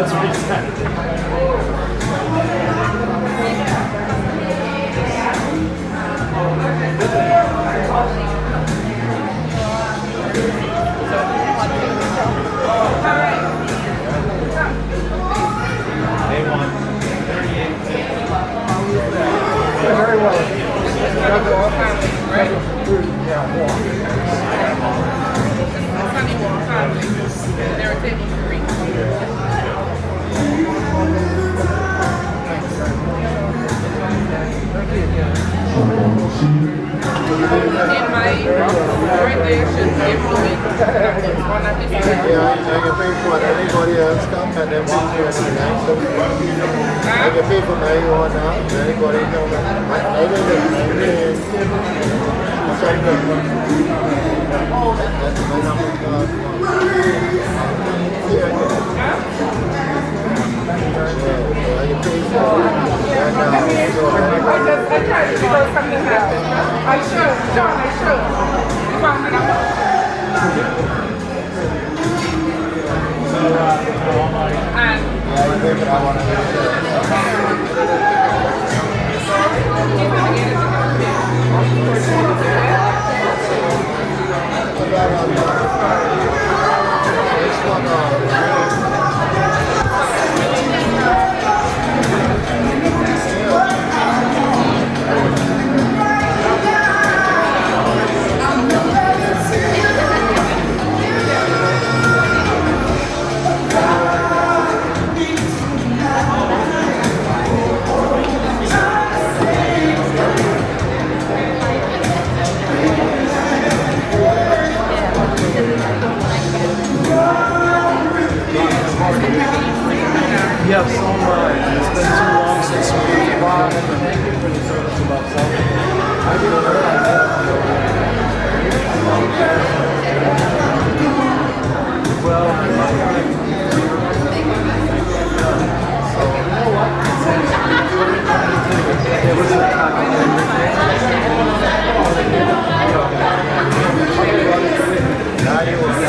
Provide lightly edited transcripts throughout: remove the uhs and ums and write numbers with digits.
That's what he said. Very well. There are tables for free. In my birthday should implement one of these. Yeah, I can pay for it. Anybody else come and then pay for it. I can pay for my own now. Anybody come and I didn't something. That's my number. Yeah. I can pay for it. I tried to figure out something happened. I should. John, I should. You found the number? And Yeah, so much. It's been too long since we've bought it. Thank you for the service about something. I didn't realize that. Well, it was a Now you will see.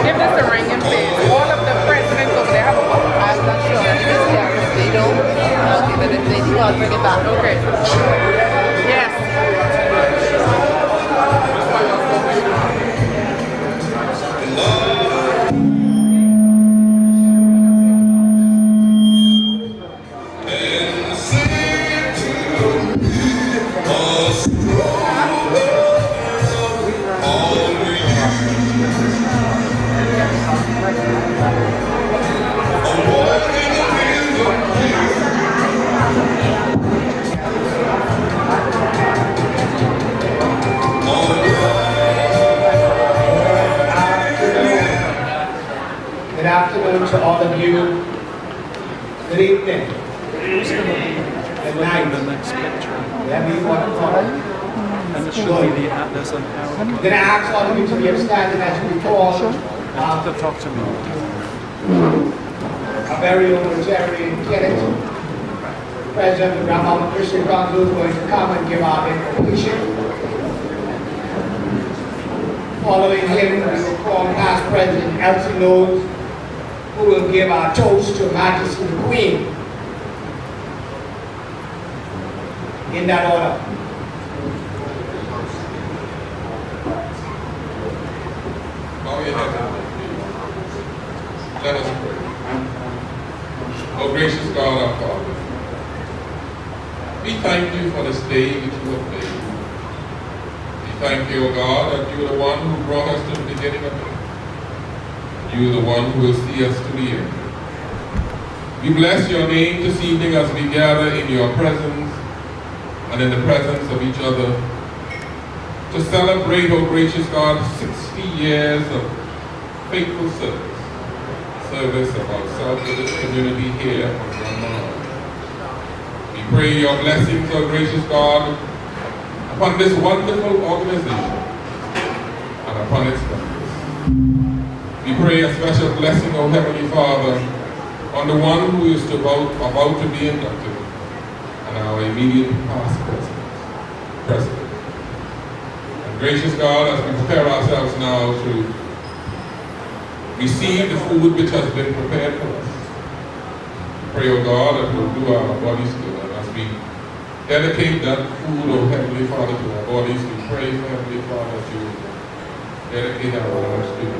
Give this a ring and please. All of the presidents over there have a book. I'm not sure. If they don't, okay, but if they do, I'll bring it back. Okay. Yes. Good afternoon to all of you. Good evening. Good night. The next picture. Whatever you want to call it. And it should be the Atlas and I'm going to ask all of you to be upstanding as we call to talk to me. our very own Rotary Kenneth. President of the Grandma Christian Council is going to come and give our invocation. Following him, we will call past President Elsie Knowles, who will give our toast to Her Majesty the Queen. In that order. Bow your head. Let us pray. Oh gracious God, our Father, we thank you for this day that you have made. We thank you, O God, that you are the one who brought us to the beginning of it. You are the one who will see us to the end. We bless your name this evening as we gather in your presence and in the presence of each other to celebrate, O gracious God, 60 years of faithful service of ourselves to this community here on Grandma. We pray your blessings, O gracious God, upon this wonderful organization and upon its members. We pray a special blessing, O Heavenly Father, on the one who is about to be inducted, and our immediate past president. And gracious God, as we prepare ourselves now to receive the food which has been prepared for us, pray, O God, that we'll do our bodies good. And as we dedicate that food, O Heavenly Father, to our bodies, we pray, Heavenly Father, that you dedicate our lives to you.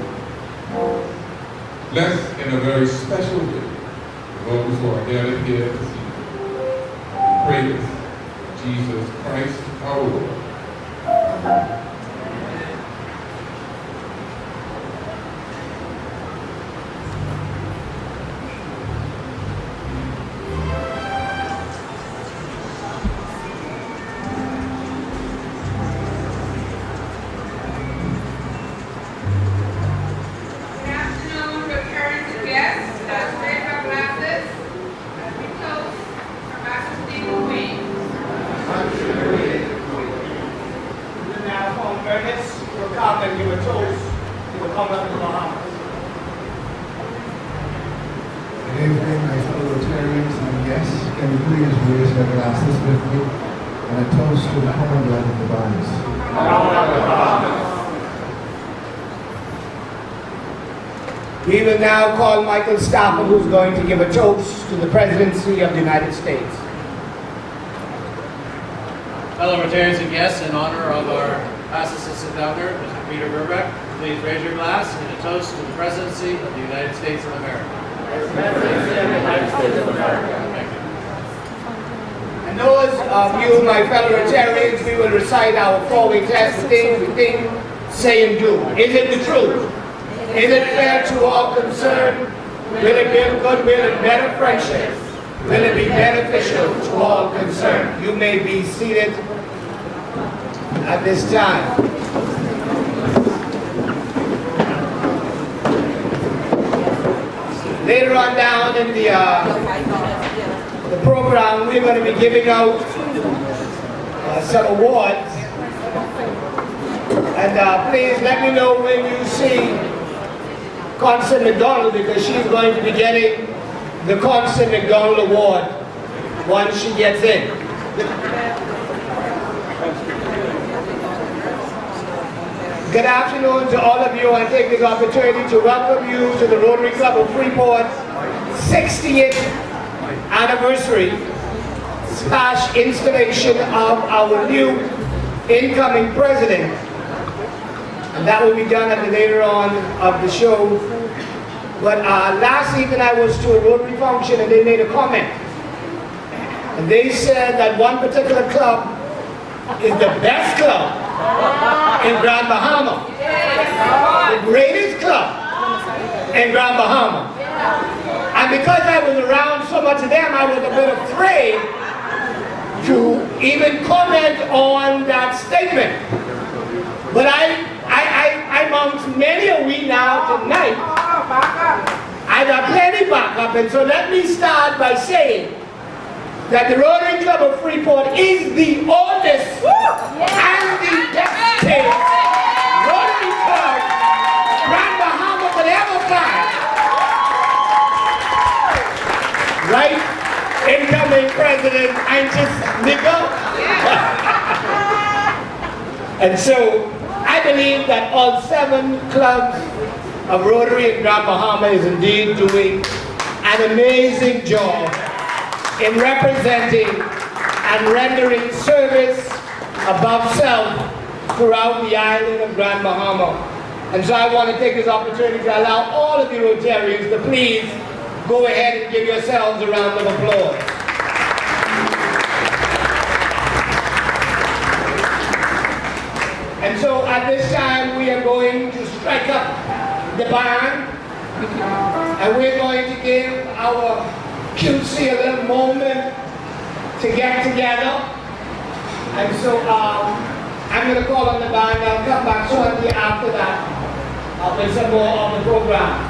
Bless in a very special way those who are gathered here this evening. We pray this in Jesus Christ our Lord. Amen. We will now call Michael Stafford, who's going to give a toast to the presidency of the United States. Fellow Rotarians and guests, in honor of our past Assistant Governor, Mr. Peter Burbeck, please raise your glass in a toast to the presidency of the United States of America. Thank you. And those of you, my fellow Rotarians, we will recite our four-way test, the things we think, say, and do. Is it the truth? Is it fair to all concerned? Will it build goodwill and better friendships? Will it be beneficial to all concerned? You may be seated at this time. Later on down in the program, we're going to be giving out some awards. And please let me know when you see Constance McDonald, because she's going to be getting the Constance McDonald Award once she gets in. Good afternoon to all of you. I take this opportunity to welcome you to the Rotary Club of Freeport 60th anniversary / installation of our new incoming president. And that will be done at the later on of the show. But last evening I was to a Rotary function and they made a comment. And they said that one particular club is the best club in Grand Bahama. The greatest club in Grand Bahama. And because I was around so much of them, I was a bit afraid to even comment on that statement. But amongst many of we now tonight, I got plenty backup, and so let me start by saying that the Rotary Club of Freeport is the oldest and the best paid Rotary Club Grand Bahama could ever find. Right? Incoming president, anxious nigga. And so, I believe that all 7 clubs of Rotary in Grand Bahama is indeed doing an amazing job in representing and rendering service above self throughout the island of Grand Bahama. And so I want to take this opportunity to allow all of you Rotarians to please go ahead and give yourselves a round of applause. And so at this time we are going to strike up the band, and we're going to give our QC a little moment to get together. And so I'm going to call on the band. I'll come back shortly after that with some more on the program.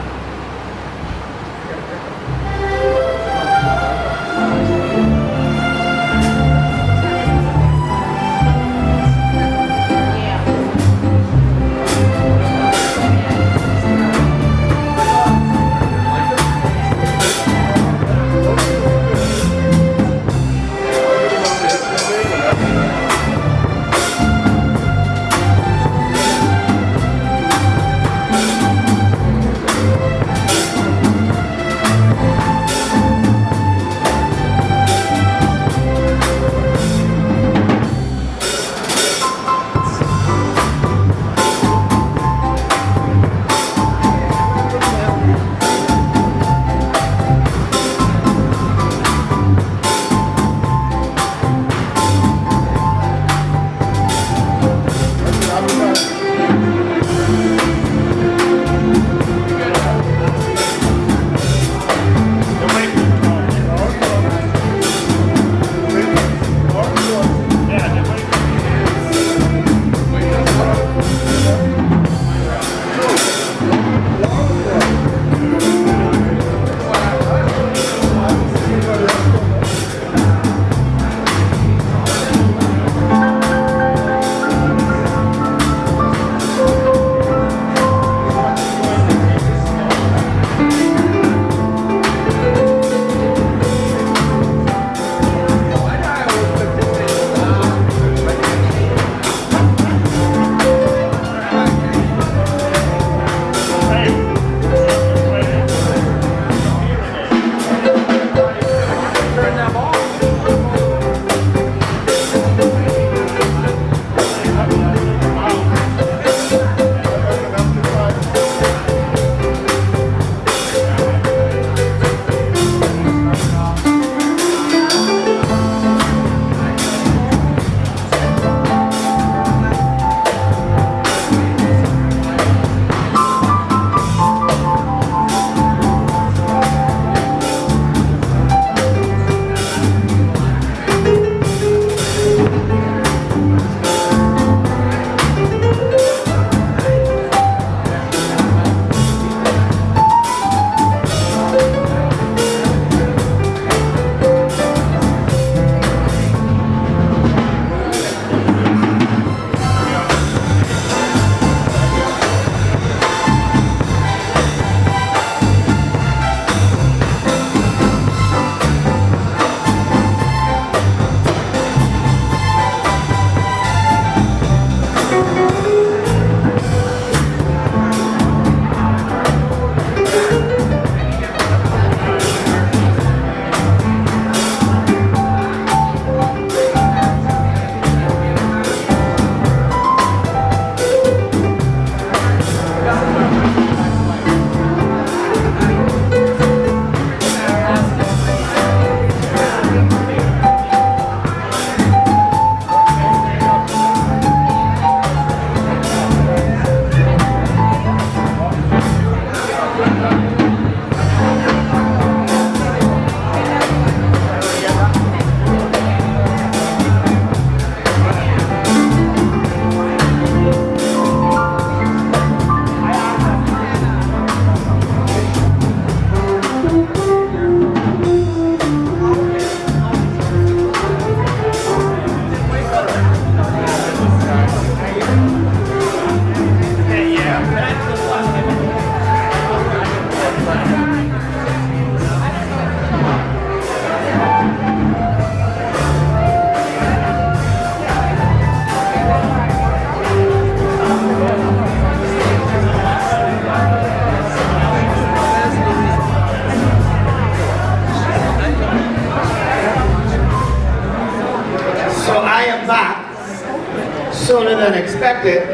respected.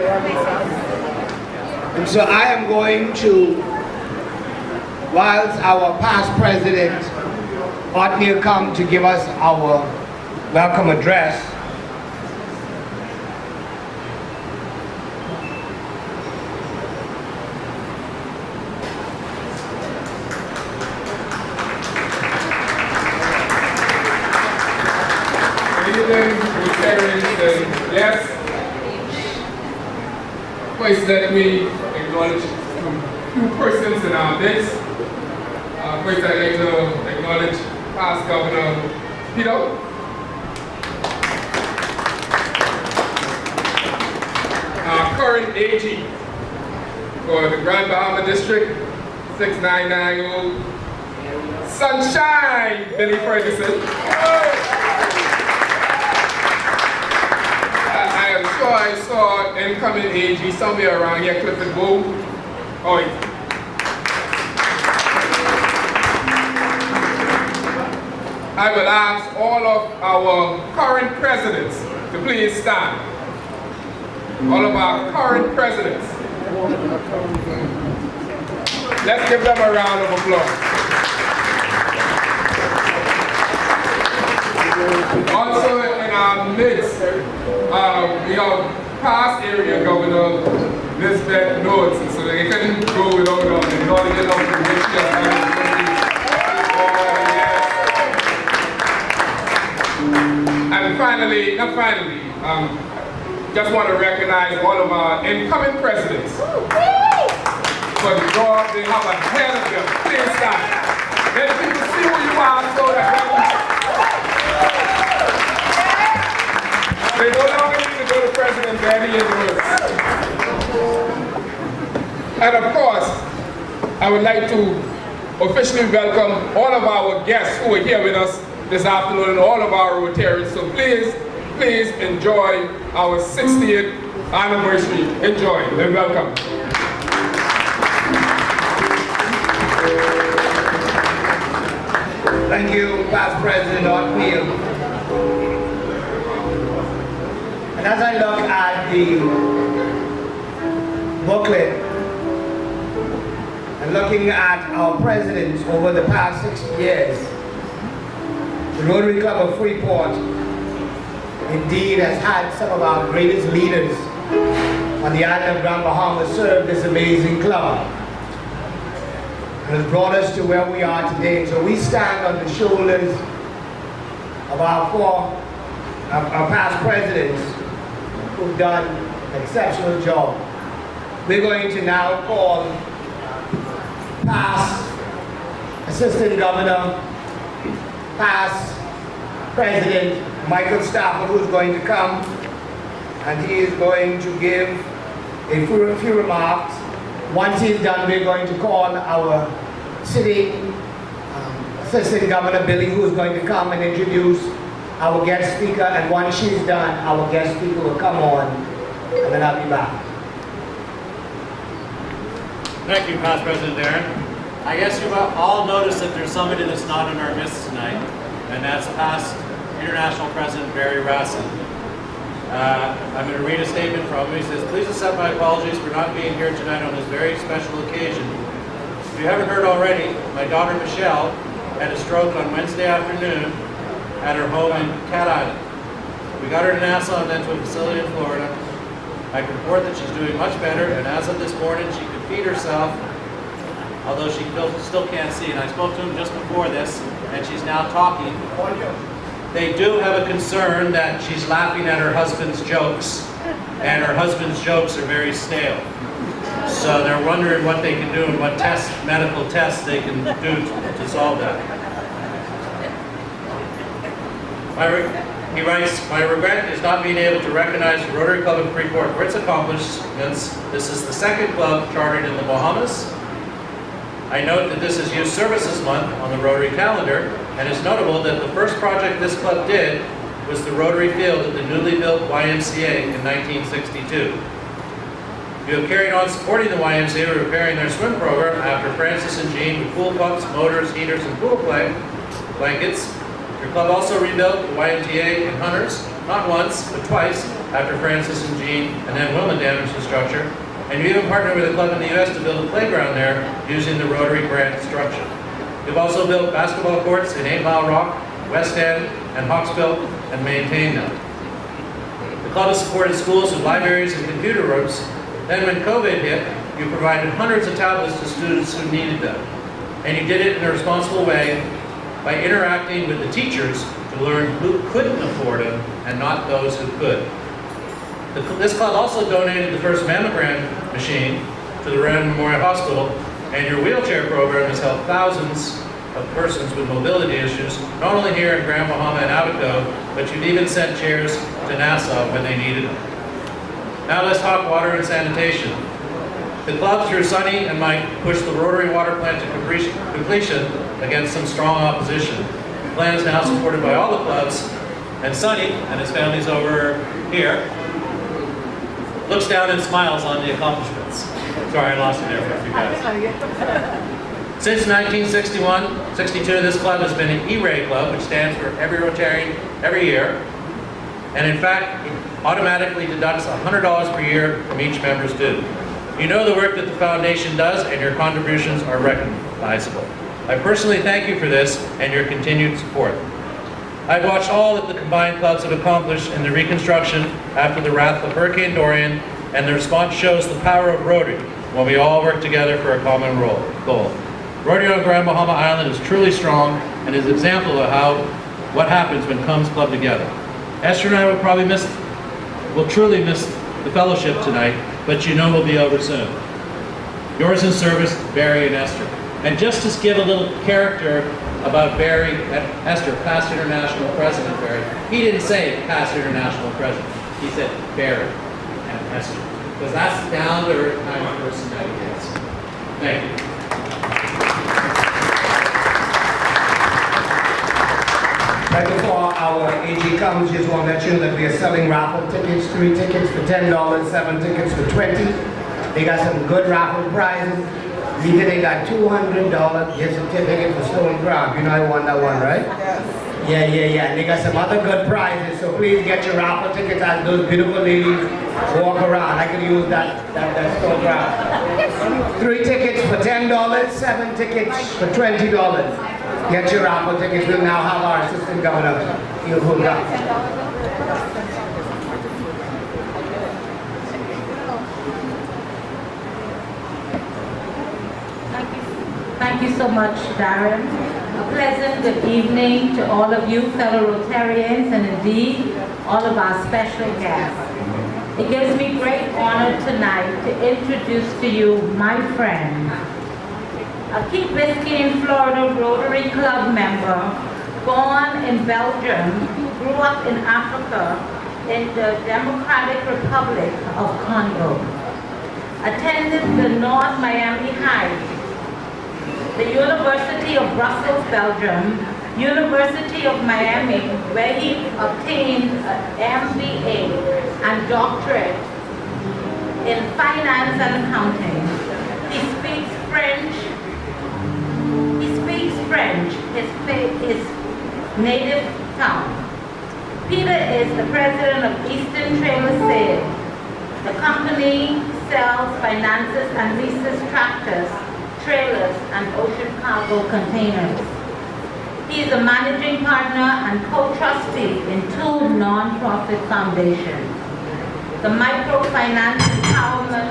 And so I am going to, whilst our past president, Othniel, come to give us our welcome address, yes. First, let me acknowledge two persons in our midst. First, I'd like to acknowledge past Governor Peter. Our current AG for the Grand Bahama District, 6990 Sunshine, Billy Ferguson. I'm sure I saw incoming AG somewhere around here, Clifford Bow. Oh, I will ask all of our current presidents to please stand. All of our current presidents. Let's give them a round of applause. Also in our midst, we have past area governor, Ms. Beth Notes, so they couldn't go without acknowledging of the which she has done. And finally, just want to recognize all of our incoming presidents for the job they have ahead of them. Please stand. Let people see who you are so that they no longer need to go to President Daddy and worse. And of course, I would like to officially welcome all of our guests who are here with us this afternoon and all of our Rotarians. So please enjoy our 60th anniversary. Enjoy and welcome. thank you, past President Othniel. And as I look at the booklet and looking at our presidents over the past 60 years, the Rotary Club of Freeport indeed has had some of our greatest leaders on the island of Grand Bahama serve this amazing club and has brought us to where we are today. So we stand on the shoulders of our past presidents who've done an exceptional job. We're going to now call past Assistant Governor, past President Michael Stafford, who's going to come, and he is going to give a few remarks. Once he's done, we're going to call our city Assistant Governor Billy, who's going to come and introduce our guest speaker, and once she's done, our guest speaker will come on, and then I'll be back. Thank you, Past President Darren. I guess you've all noticed that there's somebody that's not in our midst tonight, and that's past International President Barry Rassin. I'm going to read a statement from him. He says, "Please accept my apologies for not being here tonight on this very special occasion. If you haven't heard already, my daughter Michelle had a stroke on Wednesday afternoon at her home in Cat Island. We got her to Nassau and then to a facility in Florida. I can report that she's doing much better, and as of this morning, she could feed herself, although she still can't see. And I spoke to him just before this, and she's now talking. They do have a concern that she's laughing at her husband's jokes, and her husband's jokes are very stale. So they're wondering what they can do and what medical tests they can do to solve that." He writes, "My regret is not being able to recognize the Rotary Club of Freeport for its accomplishments. This is the second club chartered in the Bahamas. I note that this is Youth Services Month on the Rotary calendar, and it's notable that the first project this club did was the Rotary Field at the newly built YMCA in 1962. You have carried on supporting the YMCA with repairing their swim program after Francis and Jean with pool pumps, motors, heaters, and pool play blankets. Your club also rebuilt the YMCA in Hunters not once, but twice, after Francis and Jean and then Wilma damaged the structure. And you even partnered with a club in the U.S. to build a playground there using the Rotary grant structure. You've also built basketball courts in 8 Mile Rock, West End, and Hawksbill, and maintained them. The club has supported schools with libraries and computer rooms. Then when COVID hit, you provided hundreds of tablets to students who needed them. And you did it in a responsible way by interacting with the teachers to learn who couldn't afford them and not those who could. This club also donated the first mammogram machine to the Rand Memorial Hospital, and your wheelchair program has helped thousands of persons with mobility issues, not only here in Grand Bahama and Abaco, but you've even sent chairs to Nassau when they needed them. Now let's talk water and sanitation. The club, through Sonny and Mike, pushed the Rotary water plant to completion against some strong opposition. The plan is now supported by all the clubs, and Sonny, and his family's over here, looks down and smiles on the accomplishments. Sorry, I lost you there for a few minutes. Since 1961-62, this club has been an E-Ray club, which stands for every Rotarian every year. And in fact, it automatically deducts $100 per year from each member's due. You know the work that the foundation does, and your contributions are recognizable. I personally thank you for this and your continued support. I've watched all that the combined clubs have accomplished in the reconstruction after the wrath of Hurricane Dorian, and the response shows the power of Rotary when we all work together for a common goal. Rotary on Grand Bahama Island is truly strong and is an example of what happens when clubs club together. Esther and I will truly miss the fellowship tonight, but you know we'll be over soon. Yours in service, Barry and Esther. And just to give a little character about Barry and Esther, past international president Barry, he didn't say past international president. He said Barry and Esther, because that's down to earth kind of person that he is. Thank you. Right before our AG comes, just want to let you know that we are selling raffle tickets, 3 tickets for $10, 7 tickets for $20. They got some good raffle prizes. They got $200 gift certificate for Stone Crab. You know I won that one, right? Yes. Yeah. They got some other good prizes, so please get your raffle tickets as those beautiful ladies walk around. I could use that Stone Crab. 3 tickets for $10, 7 tickets for $20. Get your raffle tickets. We'll now have our assistant governor. He'll hold up. Thank you so much, Darren. A pleasant good evening to all of you fellow Rotarians and indeed all of our special guests. It gives me great honor tonight to introduce to you my friend, a Key Biscayne, Florida Rotary Club member, born in Belgium, who grew up in Africa in the Democratic Republic of Congo, attended the North Miami High, the University of Brussels, Belgium, University of Miami, where he obtained an MBA and doctorate in finance and accounting. He speaks French, his native tongue. Peter is the president of Eastern Trailer Sales. The company sells, finances, and leases tractors, trailers, and ocean cargo containers. He is a managing partner and co-trustee in 2 non-profit foundations. The Microfinance Empowerment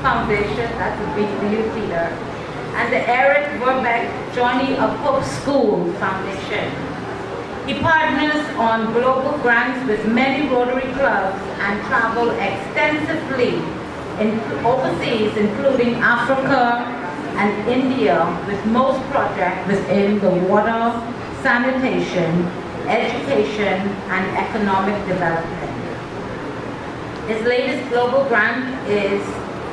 Foundation, that's a big deal, Peter, and the Eric Verbeck Johnny of Hope School Foundation. He partners on global grants with many Rotary clubs and travels extensively overseas, including Africa and India, with most projects within the water, sanitation, education, and economic development. His latest global grant is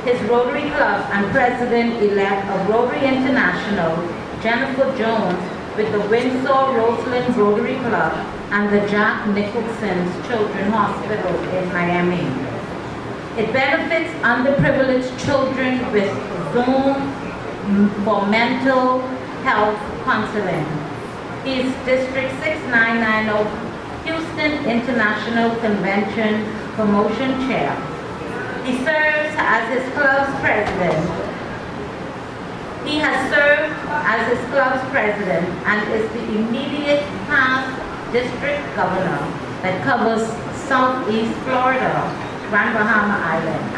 his Rotary Club and President-elect of Rotary International, Jennifer Jones, with the Windsor-Roseland Rotary Club and the Jack Nicholson's Children's Hospital in Miami. It benefits underprivileged children with Zoom for mental health counseling. He is District 6990 Houston Eastern International Convention Promotion Chair. He serves as his club's president. He has served as his club's president and is the immediate past district governor that covers Southeast Florida, Grand Bahama Island,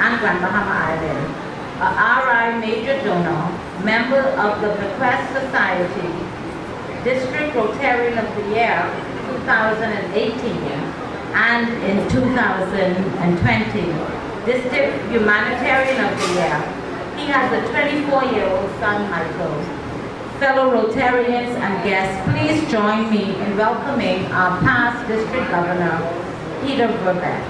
a RI major donor, member of the Bequest Society, District Rotarian of the Year 2018 and in 2020, District Humanitarian of the Year. He has a 24-year-old son, Michael. Fellow Rotarians and guests, please join me in welcoming our past District Governor, Peter Verbeck.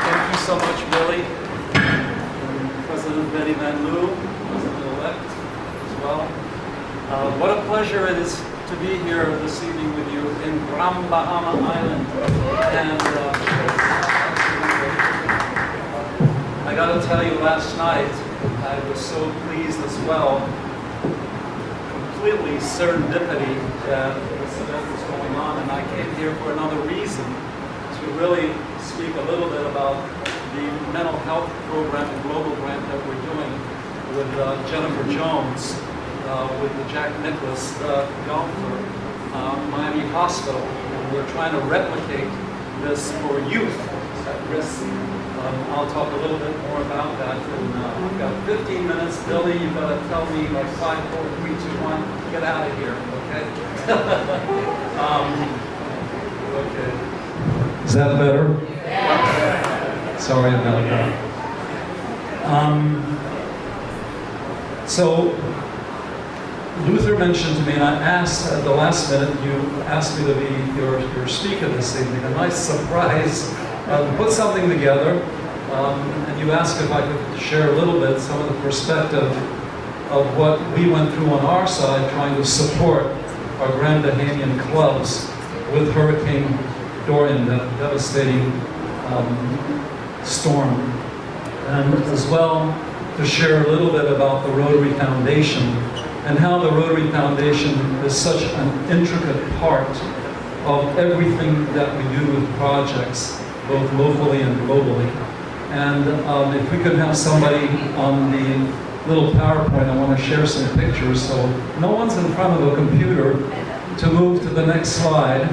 Thank you so much, Billy. President Betty Van Loo, President-elect as well. What a pleasure it is to be here this evening with you in Grand Bahama Island. And I got to tell you, last night I was so pleased as well, completely serendipity that this event was going on, and I came here for another reason, to really speak a little bit about the mental health program and global grant that we're doing with Jennifer Jones, with the Jack Nicklaus golfer, Miami Hospital. And we're trying to replicate this for youth at risk. I'll talk a little bit more about that. And we've got 15 minutes. Billy, you've got to tell me like 5, 4, 3, 2, 1. Get out of here, okay? Okay. Is that better? Yeah. Sorry about that. So Luther mentioned to me, and I asked at the last minute, you asked me to be your speaker this evening. A nice surprise. Put something together, and you asked if I could share a little bit some of the perspective of what we went through on our side trying to support our Grand Bahamian clubs with Hurricane Dorian, that devastating storm. And as well, to share a little bit about the Rotary Foundation and how the Rotary Foundation is such an intricate part of everything that we do with projects, both locally and globally. And if we could have somebody on the little PowerPoint, I want to share some pictures, so no one's in front of a computer, to move to the next slide.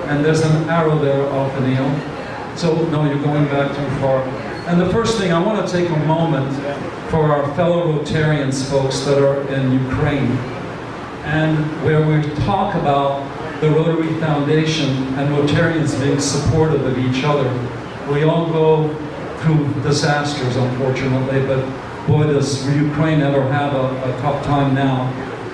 And there's an arrow there, Alphanil. So, no, you're going back too far. And the first thing, I want to take a moment for our fellow Rotarians folks that are in Ukraine, and where we talk about the Rotary Foundation and Rotarians being supportive of each other. We all go through disasters, unfortunately, but boy, does Ukraine ever have a tough time now.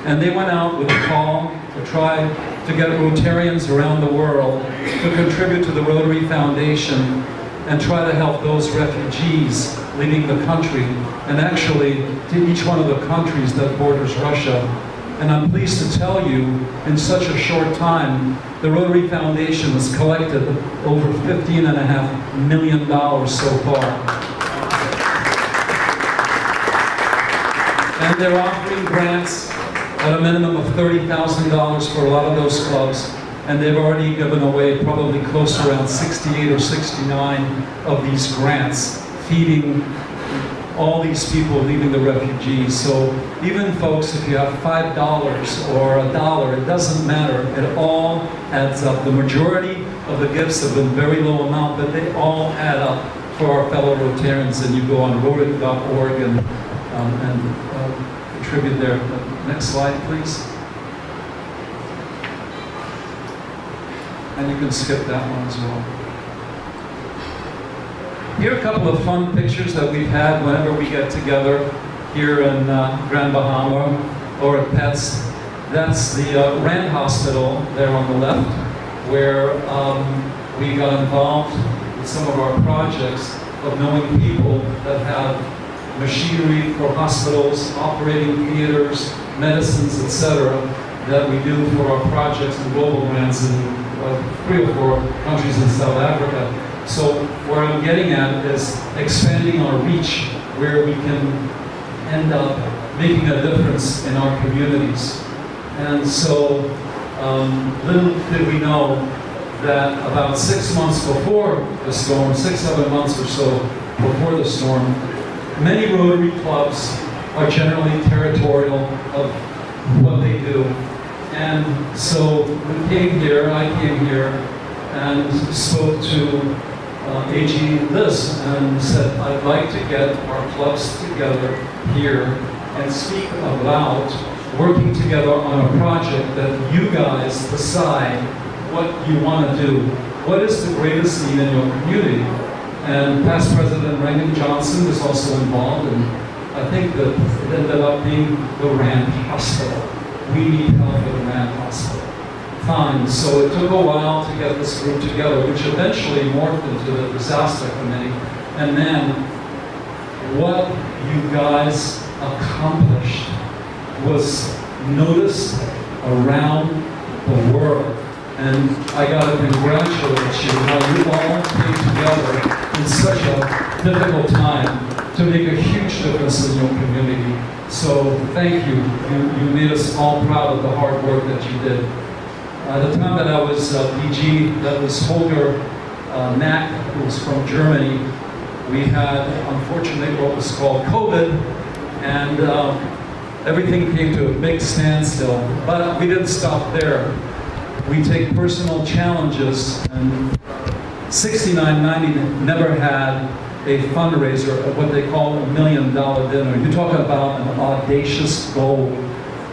And they went out with a call to try to get Rotarians around the world to contribute to the Rotary Foundation and try to help those refugees leaving the country, and actually to each one of the countries that borders Russia. And I'm pleased to tell you, in such a short time, the Rotary Foundation has collected over $15.5 million so far. And they're offering grants at a minimum of $30,000 for a lot of those clubs. And they've already given away probably close to around 68 or 69 of these grants, feeding all these people leaving the refugees. So even folks, if you have $5 or $1, it doesn't matter. It all adds up. The majority of the gifts have been very low amount, but they all add up for our fellow Rotarians. And you go on Rotary.org and contribute there. Next slide, please. And you can skip that one as well. Here are a couple of fun pictures that we've had whenever we get together here in Grand Bahama or at PETS. That's the Rand Hospital there on the left, where we got involved with some of our projects of knowing people that have machinery for hospitals, operating theaters, medicines, etc., that we do for our projects and global grants in 3 or 4 countries in South Africa. So where I'm getting at is expanding our reach, where we can end up making a difference in our communities. And so, little did we know that about 6 months before the storm, 6-7 months or so before the storm, many Rotary clubs are generally territorial of what they do. And so we came here, I came here, and spoke to AG Liz and said, I'd like to get our clubs together here and speak about working together on a project that you guys decide what you want to do. What is the greatest need in your community? And past President Reagan Johnson was also involved, and I think that it ended up being the Rand Hospital. We need help with the Rand Hospital. Fine, so it took a while to get this group together, which eventually morphed into the disaster committee. And then what you guys accomplished was noticed around the world. And I got to congratulate you how you all came together in such a difficult time to make a huge difference in your community. So thank you. You made us all proud of the hard work that you did. At the time that I was DG, that was Holger Mack, who was from Germany. We had, unfortunately, what was called COVID, and everything came to a big standstill. But we didn't stop there. We take personal challenges, and 6990 never had a fundraiser, what they call $1 million dinner. You're talking about an audacious goal.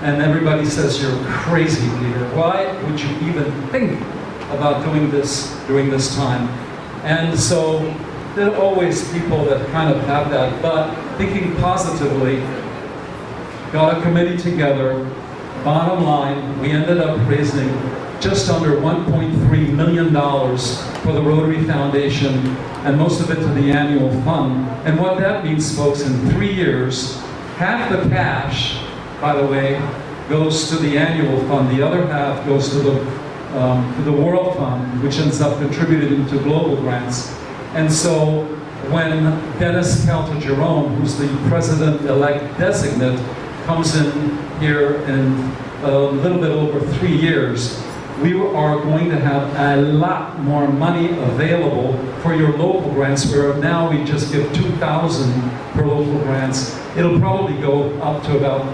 And everybody says you're crazy, Peter. Why would you even think about doing this during this time? And so there are always people that kind of have that, but thinking positively, got a committee together. Bottom line, we ended up raising just under $1.3 million for the Rotary Foundation, and most of it to the annual fund. And what that means, folks, in 3 years, half the cash, by the way, goes to the annual fund. The other half goes to the World Fund, which ends up contributing to global grants. And so when Dennis Calta-Jerome, who's the president-elect designate, comes in here in a little bit over 3 years, we are going to have a lot more money available for your local grants, where now we just give $2,000 per local grants. It'll probably go up to about,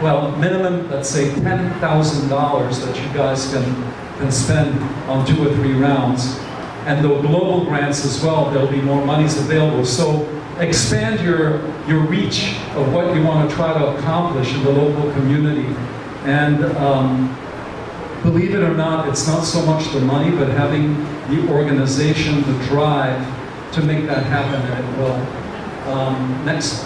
well, minimum, let's say $10,000 that you guys can spend on 2 or 3 rounds. And the global grants as well, there'll be more monies available. So expand your reach of what you want to try to accomplish in the local community. And believe it or not, it's not so much the money, but having the organization, the drive to make that happen, and it will. Next.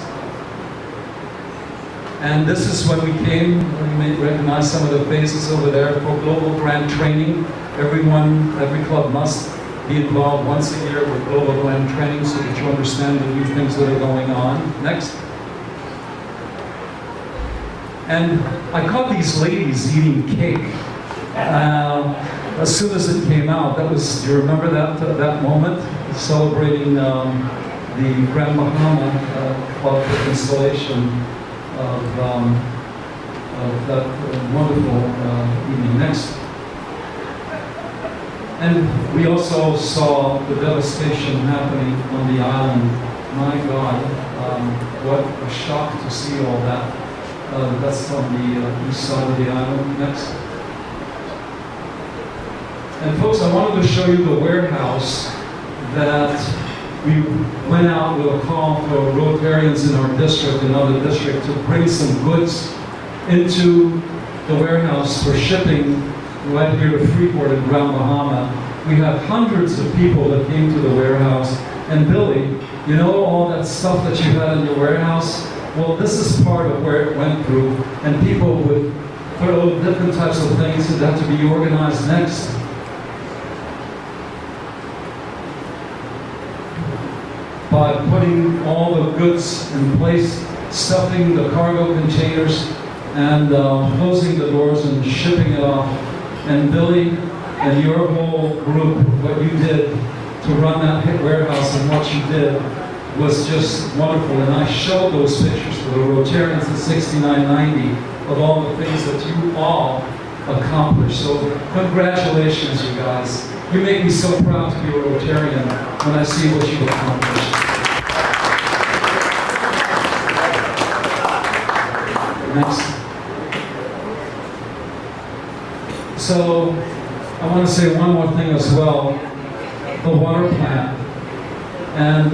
And this is when we came, you may recognize some of the faces over there, for global grant training. Every club must be involved once a year with global grant training so that you understand the new things that are going on. Next. And I caught these ladies eating cake. As soon as it came out, do you remember that moment? Celebrating the Grand Bahama Club installation of that wonderful evening. Next. And we also saw the devastation happening on the island. My God, what a shock to see all that. That's on the east side of the island. Next. And folks, I wanted to show you the warehouse that we went out with a call for Rotarians in our district and other district to bring some goods into the warehouse for shipping right here to Freeport in Grand Bahama. We had hundreds of people that came to the warehouse. And Billy, you know all that stuff that you had in your warehouse? Well, this is part of where it went through. And people would throw different types of things that had to be organized next. By putting all the goods in place, stuffing the cargo containers, and closing the doors and shipping it off. And Billy and your whole group, what you did to run that warehouse and what you did was just wonderful. And I showed those pictures to the Rotarians at 6990 of all the things that you all accomplished. So congratulations, you guys. You make me so proud to be a Rotarian when I see what you've accomplished. Next. So I want to say one more thing as well. The water plant. And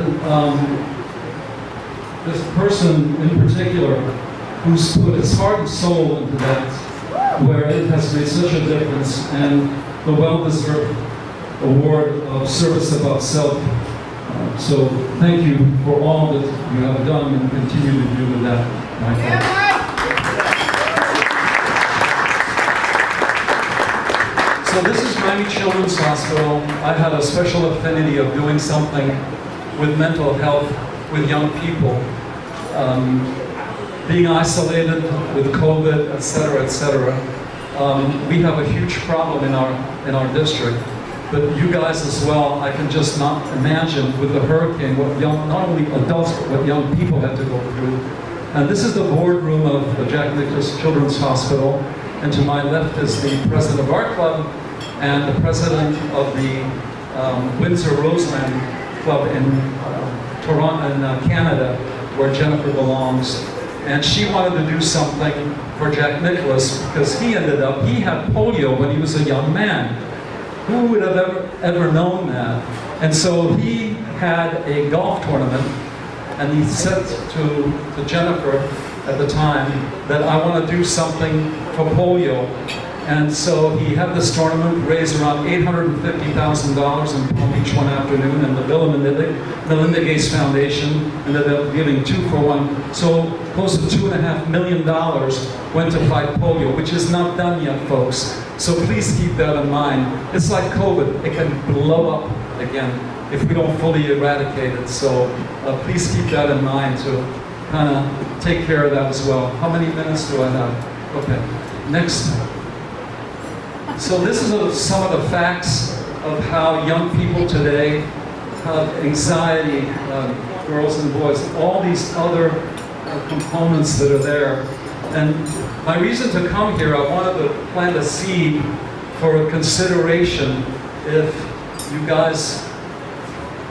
this person in particular who's put his heart and soul into that, where it has made such a difference, and the well-deserved award of service above self. So thank you for all that you have done and continue to do with that, Michael. So this is Miami Children's Hospital. I had a special affinity of doing something with mental health with young people. Being isolated with COVID, et cetera, et cetera. We have a huge problem in our district. But you guys as well, I can just not imagine with the hurricane what not only adults, but what young people had to go through. And this is the boardroom of the Jack Nicklaus Children's Hospital. And to my left is the president of our club and the president of the Windsor Roseland Club in Toronto, in Canada, where Jennifer belongs. And she wanted to do something for Jack Nicklaus because he had polio when he was a young man. Who would have ever known that? And so he had a golf tournament, and he said to Jennifer at the time that I want to do something for polio. And so he had this tournament, raised around $850,000 in Palm Beach one afternoon, and the Bill and Melinda Gates Foundation ended up giving 2-for-1. So close to $2.5 million went to fight polio, which is not done yet, folks. So please keep that in mind. It's like COVID, it can blow up again if we don't fully eradicate it. So please keep that in mind to kind of take care of that as well. How many minutes do I have? Okay, next. So this is some of the facts of how young people today have anxiety, girls and boys, all these other components that are there. And my reason to come here, I wanted to plant a seed for a consideration if you guys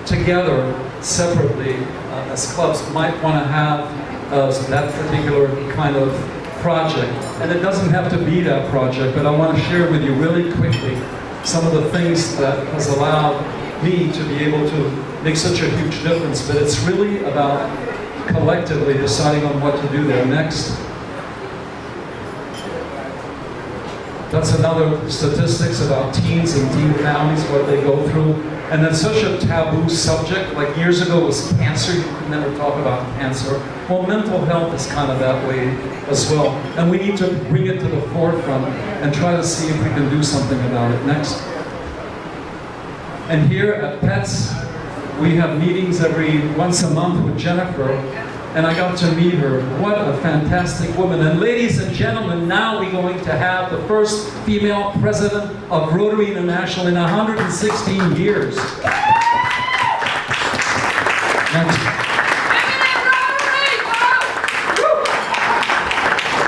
together, separately, as clubs, might want to have that particular kind of project. And it doesn't have to be that project, but I want to share with you really quickly some of the things that has allowed me to be able to make such a huge difference. But it's really about collectively deciding on what to do there. Next. That's another statistics about teens and teen families, what they go through. And it's such a taboo subject. Like years ago it was cancer, you could never talk about cancer. Well, mental health is kind of that way as well. And we need to bring it to the forefront and try to see if we can do something about it. Next. And here at PETS, we have meetings once a month with Jennifer. And I got to meet her. What a fantastic woman. And ladies and gentlemen, now we're going to have the first female president of Rotary International in 116 years. Next.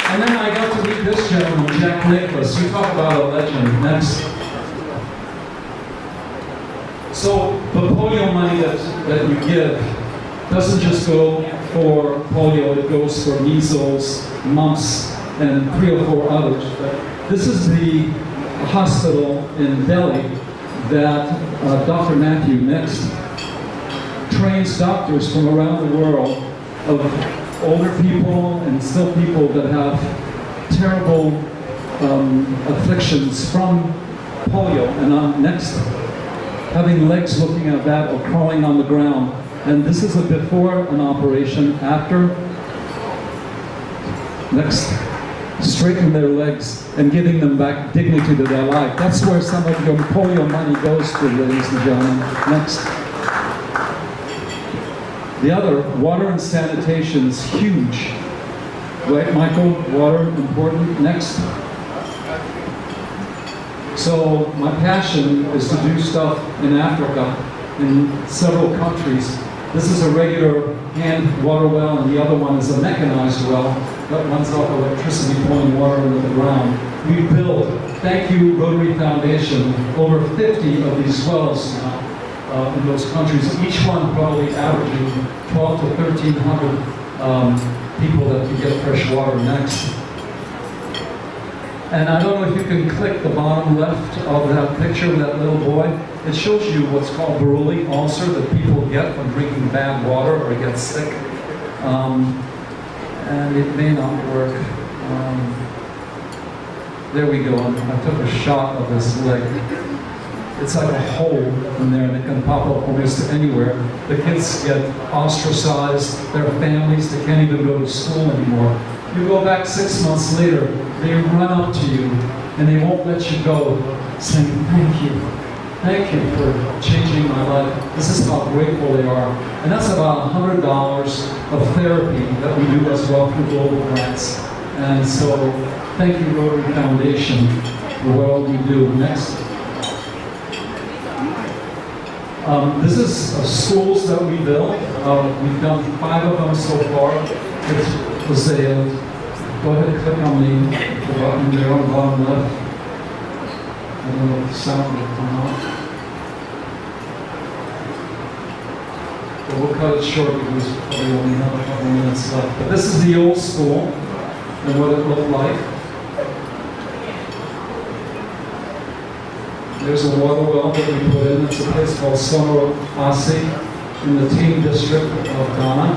And then I got to meet this gentleman, Jack Nicklaus. You talk about a legend. Next. So the polio money that you give doesn't just go for polio, it goes for measles, mumps, and 3 or 4 others. But this is the hospital in Delhi that Dr. Matthew Next trains doctors from around the world of older people and still people that have terrible afflictions from polio. And next, having legs looking at that or crawling on the ground. And this is a before an operation, after. Next, straighten their legs and giving them back dignity to their life. That's where some of your polio money goes to, ladies and gentlemen. Next. The other, water and sanitation is huge. Right, Michael? Water, important. Next. So my passion is to do stuff in Africa, in several countries, This is a regular hand water well, and the other one is a mechanized well that runs off electricity pouring water into the ground. We built, thank you Rotary Foundation, over 50 of these wells now in those countries, each one probably averaging 12 to 1,300 people that can get fresh water next. And I don't know if you can click the bottom left of that picture of that little boy. It shows you what's called Baruli ulcer that people get from drinking bad water or get sick. And it may not work. There we go. I took a shot of this leg. It's like a hole in there, and it can pop up almost anywhere. The kids get ostracized, their families, they can't even go to school anymore. You go back 6 months later, they run up to you, and they won't let you go, saying, thank you for changing my life. This is how grateful they are. And that's about $100 of therapy that we do as well through global grants. And so, thank you, Rotary Foundation, for all you do. Next. This is schools that we built. We've done 5 of them so far. It was a, go ahead and click on the button there on the bottom left. I don't know if the sound will come out. But we'll cut it short because we probably only have a couple minutes left. But this is the old school and what it looked like. There's a water well that we put in. It's a place called Summer Asi in the Team District of Ghana.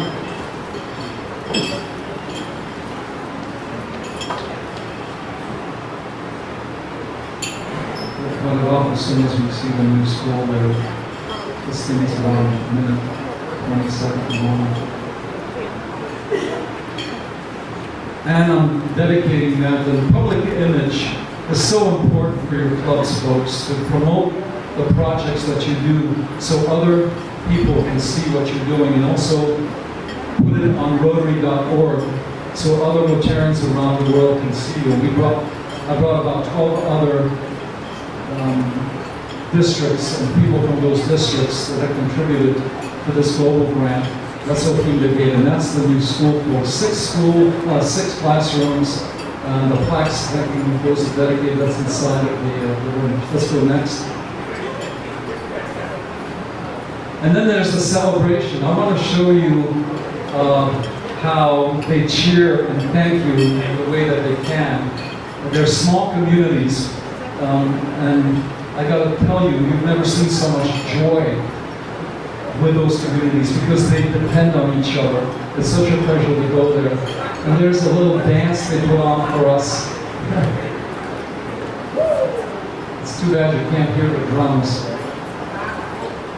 We'll cut it off as soon as we see the new school there. This thing is about a minute, 20 seconds long. And I'm dedicating that. The public image is so important for your clubs, folks, to promote the projects that you do so other people can see what you're doing, and also put it on Rotary.org so other Rotarians around the world can see you. I brought about 12 other districts and people from those districts that have contributed to this global grant. That's opening the gate, and that's the new school for 6 classrooms. The plaques that goes dedicated, that's inside of the room. Let's go next. And then there's the celebration. I want to show you how they cheer and thank you the way that they can. They're small communities, and I got to tell you, you've never seen so much joy with those communities because they depend on each other. It's such a pleasure to go there. And there's a little dance they put on for us. It's too bad you can't hear the drums.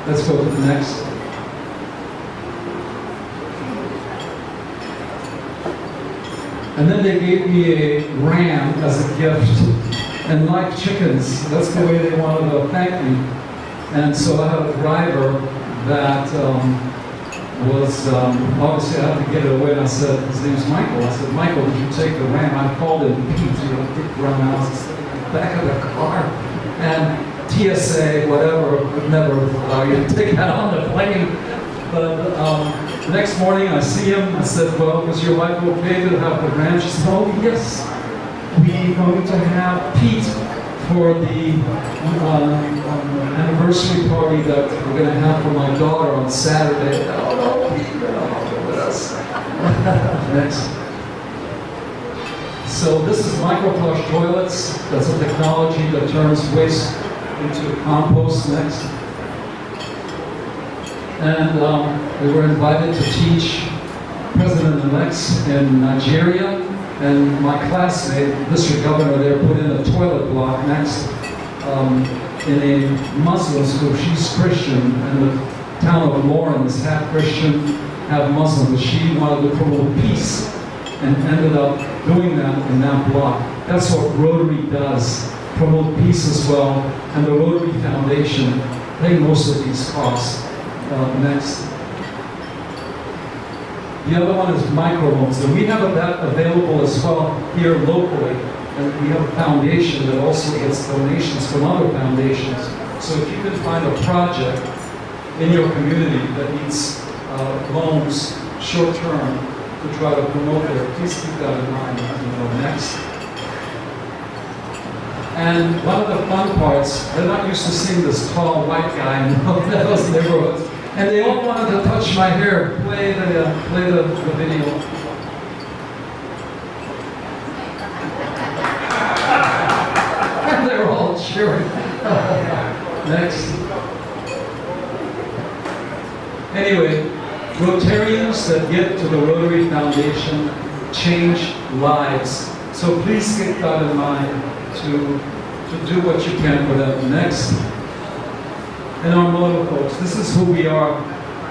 Let's go to the next. And then they gave me a ram as a gift and live chickens. That's the way they wanted to thank me. And so I have a driver that was, obviously I had to get it away, and I said, his name's Michael. I said, Michael, did you take the ram? I called him Pete, big brown house, in the back of the car. And TSA, whatever, would never allow you to take that on the plane. But the next morning I see him, I said, well, was your wife okay to have the ram? She said, oh yes, we're going to have Pete for the anniversary party that we're going to have for my daughter on Saturday. Oh no, Pete, you're not coming with us. Next. So this is microflush toilets. That's a technology that turns waste into compost. Next. And we were invited to teach president-elects in Nigeria. And my classmate, district governor there, put in a toilet block next in a Muslim school. She's Christian, and the town of Lauren is half Christian, half Muslim. But she wanted to promote peace and ended up doing that in that block. That's what Rotary does, promote peace as well. And the Rotary Foundation pay most of these costs. Next. The other one is microloans, and we have that available as well here locally. And we have a foundation that also gets donations from other foundations. So if you can find a project in your community that needs loans short term to try to promote there. Please keep that in mind as we go next. And one of the fun parts, they're not used to seeing this tall white guy in those neighborhoods. And they all wanted to touch my hair. Play the video. And they're all cheering. Next. Anyway, Rotarians that give to the Rotary Foundation change lives. So please keep that in mind to do what you can for them. Next. And our motto, folks, this is who we are.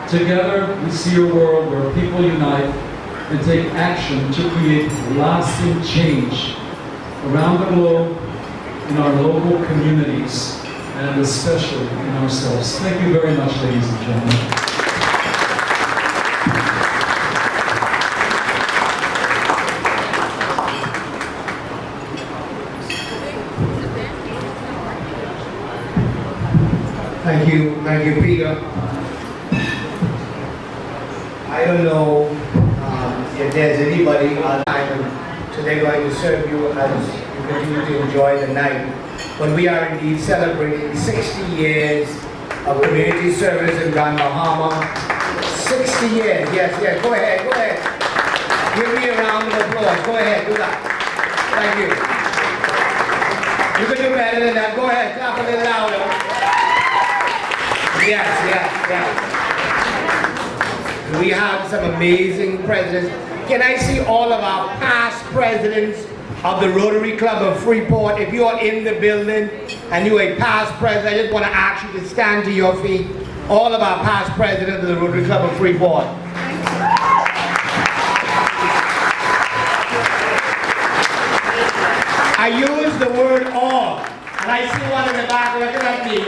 Together, we see a world where people unite and take action to create lasting change around the globe, in our local communities, and especially in ourselves. Thank you very much, ladies and gentlemen. Thank you, Peter. I don't know if there's anybody online today going to serve you as you continue to enjoy the night. But we are indeed celebrating 60 years of community service in Grand Bahama. 60 years, yes, go ahead. Give me a round of applause, go ahead, do that. Thank you. You can do better than that, go ahead, clap a little louder. Yes. We have some amazing presidents. Can I see all of our past presidents of the Rotary Club of Freeport? If you are in the building and you are a past president, I just want to ask you to stand to your feet. All of our past presidents of the Rotary Club of Freeport. I use the word all, and I see one in the back looking at me.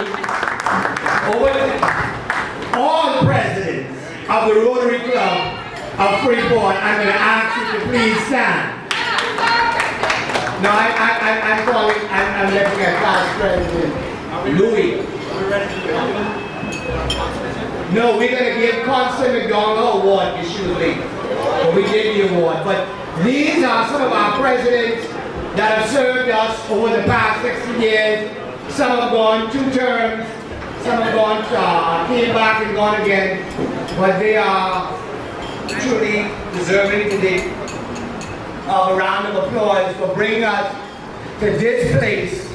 All presidents of the Rotary Club of Freeport, I'm going to ask you to please stand. No, I'm looking at past President Louis. No, we're going to give Constance McDonald award usually. But we did the award. But these are some of our presidents that have served us over the past 60 years. Some have gone 2 terms. Some have gone, came back and gone again, but they are truly deserving today of a round of applause for bringing us to this place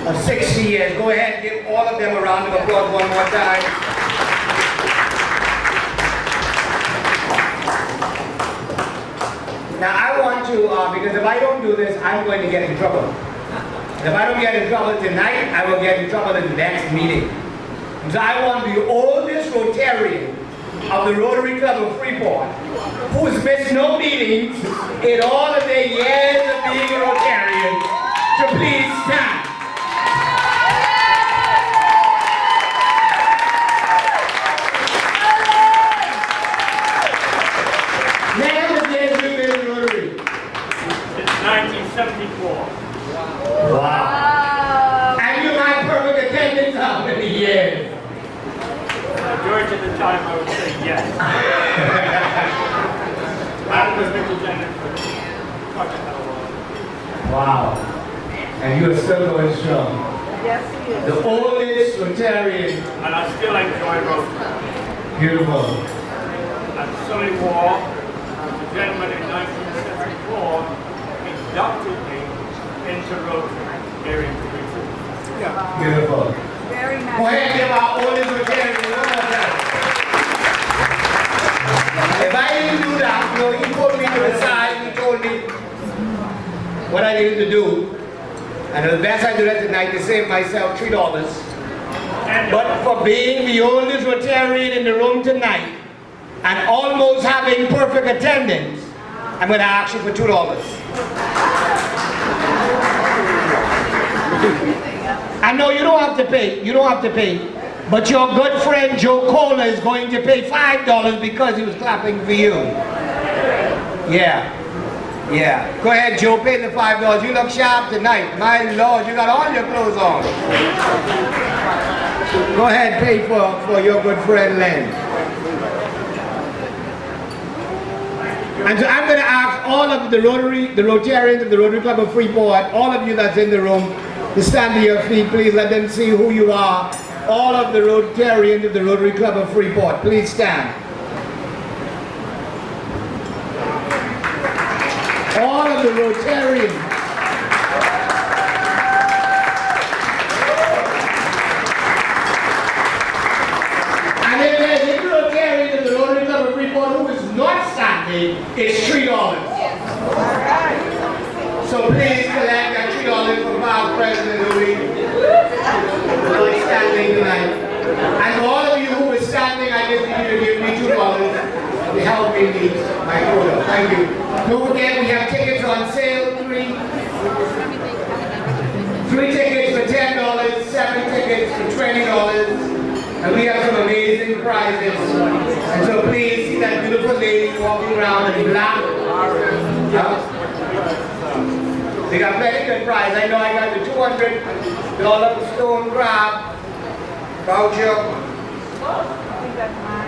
of 60 years. Go ahead and give all of them a round of applause one more time. Now I want to, because if I don't do this, I'm going to get in trouble. And if I don't get in trouble tonight, I will get in trouble in the next meeting. So I want the oldest Rotarian of the Rotary Club of Freeport, who's missed no meetings in all of their years of being a Rotarian, to please stand. How many years have you been in Rotary? Since 1974. Wow. And you had perfect attendance how many years? Majority of the time I would say yes. I was represented for Wow. And you are still going strong. Yes, he is. The oldest Rotarian. and I still enjoy Rotary. Beautiful. And Sully Wall, the gentleman in 1974, inducted me into Rotary here in Freeport. Beautiful. Very nice. Go ahead and give our oldest Rotarian one more time. If I didn't do that, he pulled me to the side, he told me what I needed to do. And the best I do that tonight to save myself $3. But for being the oldest Rotarian in the room tonight and almost having perfect attendance, I'm going to ask you for $2. I know you don't have to pay, but your good friend Joe Cola is going to pay $5 because he was clapping for you. Yeah. Go ahead, Joe, pay the $5. You look sharp tonight. My Lord, you got all your clothes on. Go ahead, pay for your good friend Len. And so I'm going to ask all of the Rotarians of the Rotary Club of Freeport, all of you that's in the room, to stand to your feet. Please let them see who you are. All of the Rotarians of the Rotary Club of Freeport, please stand. All of the Rotarians. And if there's a Rotarian of the Rotary Club of Freeport who is not standing, it's $3. So please collect that $3 from Vice President Louis. Not standing tonight. And for all of you who are standing, I just need you to give me $2 to help me meet my quota. Thank you. Don't forget, we have tickets on sale. Three tickets for $10, 7 tickets for $20. And we have some amazing prizes. And so please see that beautiful lady walking around in black. They got plenty good prize. I know I got the $200 stone crab voucher.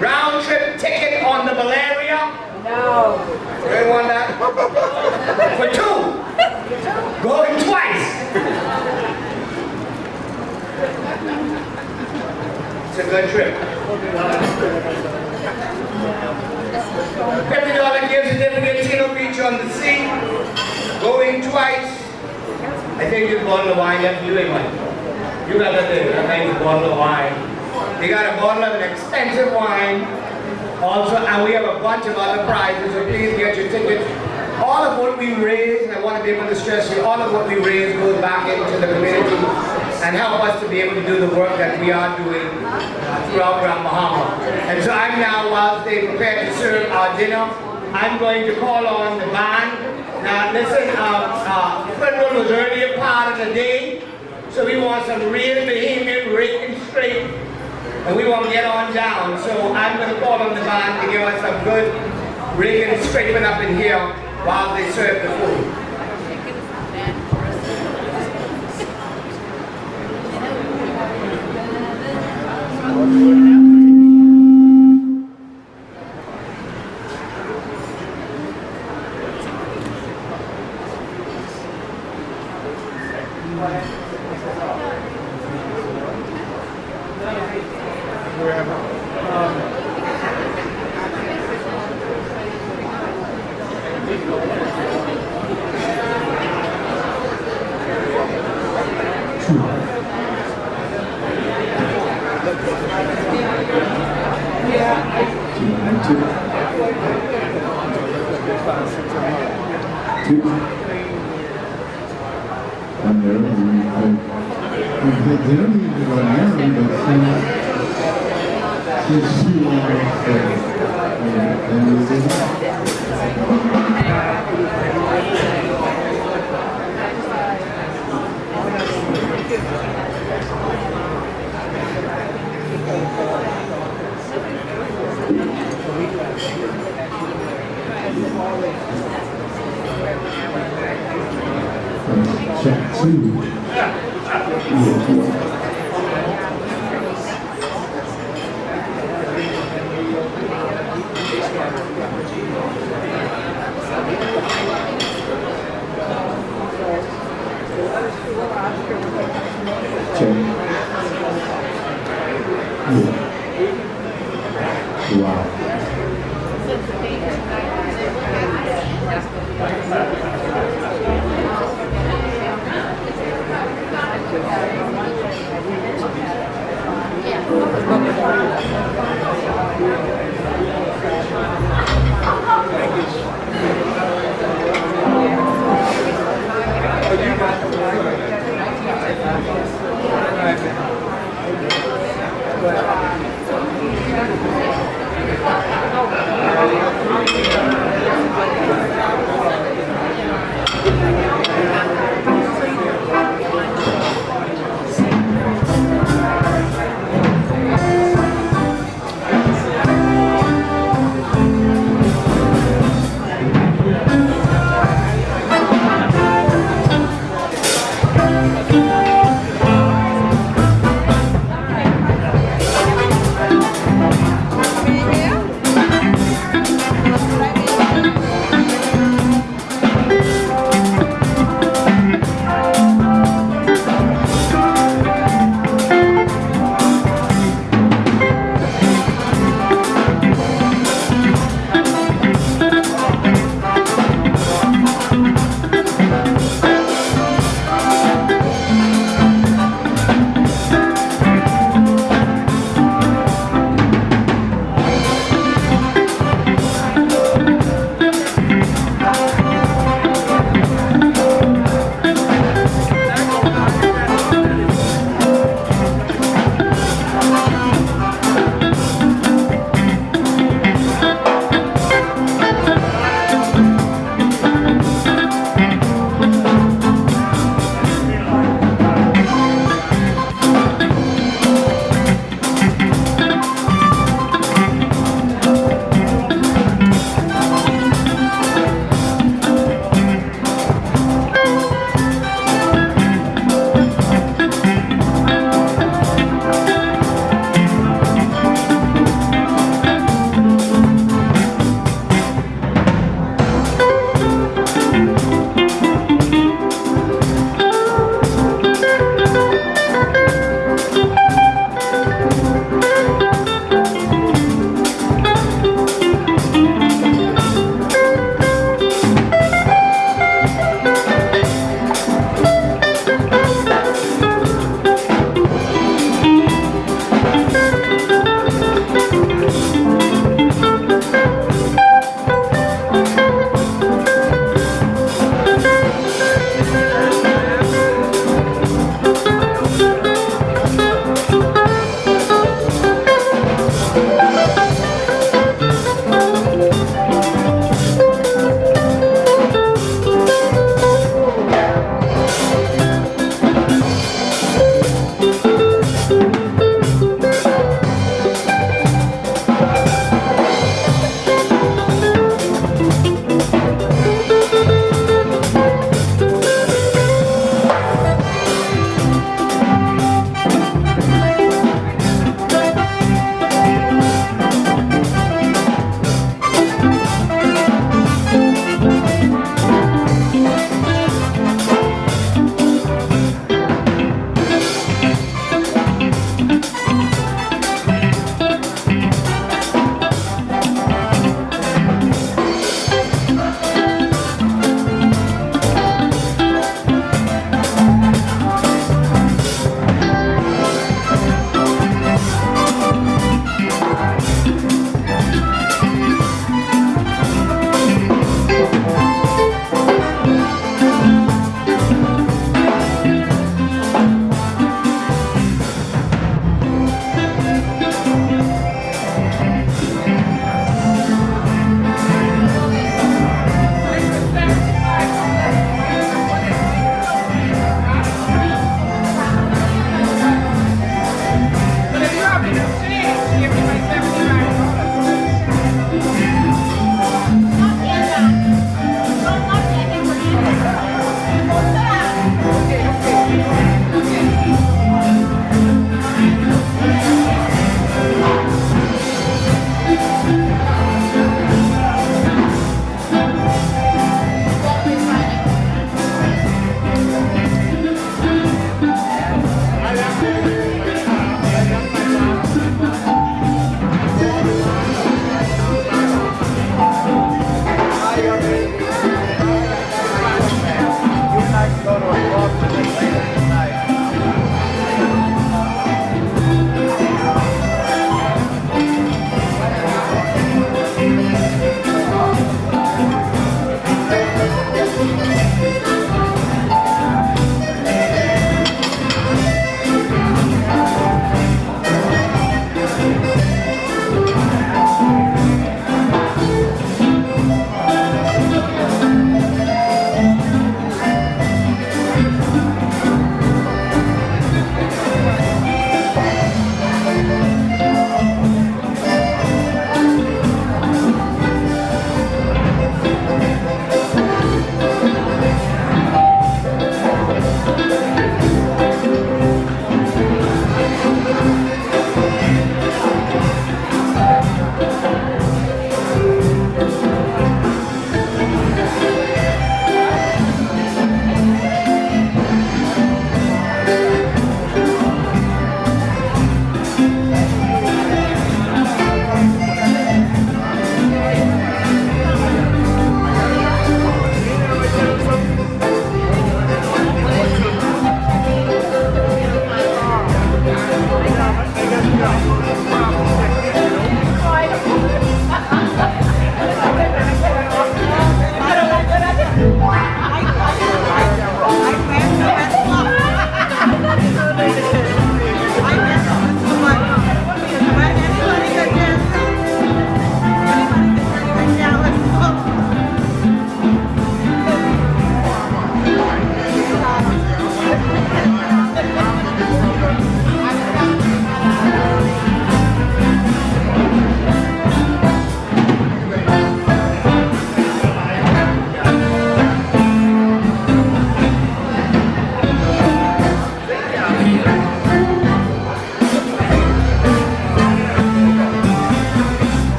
Round trip ticket on the malaria. No. You want that? For 2. Going twice. It's a good trip. $50 gift certificate, Tino Beach on the sea. Going twice. I think you bottle of wine, you have to do it, man. You got that thing, I think it's a bottle of wine. They got a bottle of an expensive wine. Also, and we have a bunch of other prizes, so please get your tickets. All of what we raise, and I want to be able to stress you, all of what we raise goes back into the community and help us to be able to do the work that we are doing throughout Grand Bahama. And so I'm now, whilst they prepare to serve our dinner, I'm going to call on the band. Now listen, football was earlier part of the day, so we want some real behemoth raking straight, and we want to get on down. So I'm going to call on the band to give us some good raking straightening up in here while they serve the food.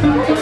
Thank you.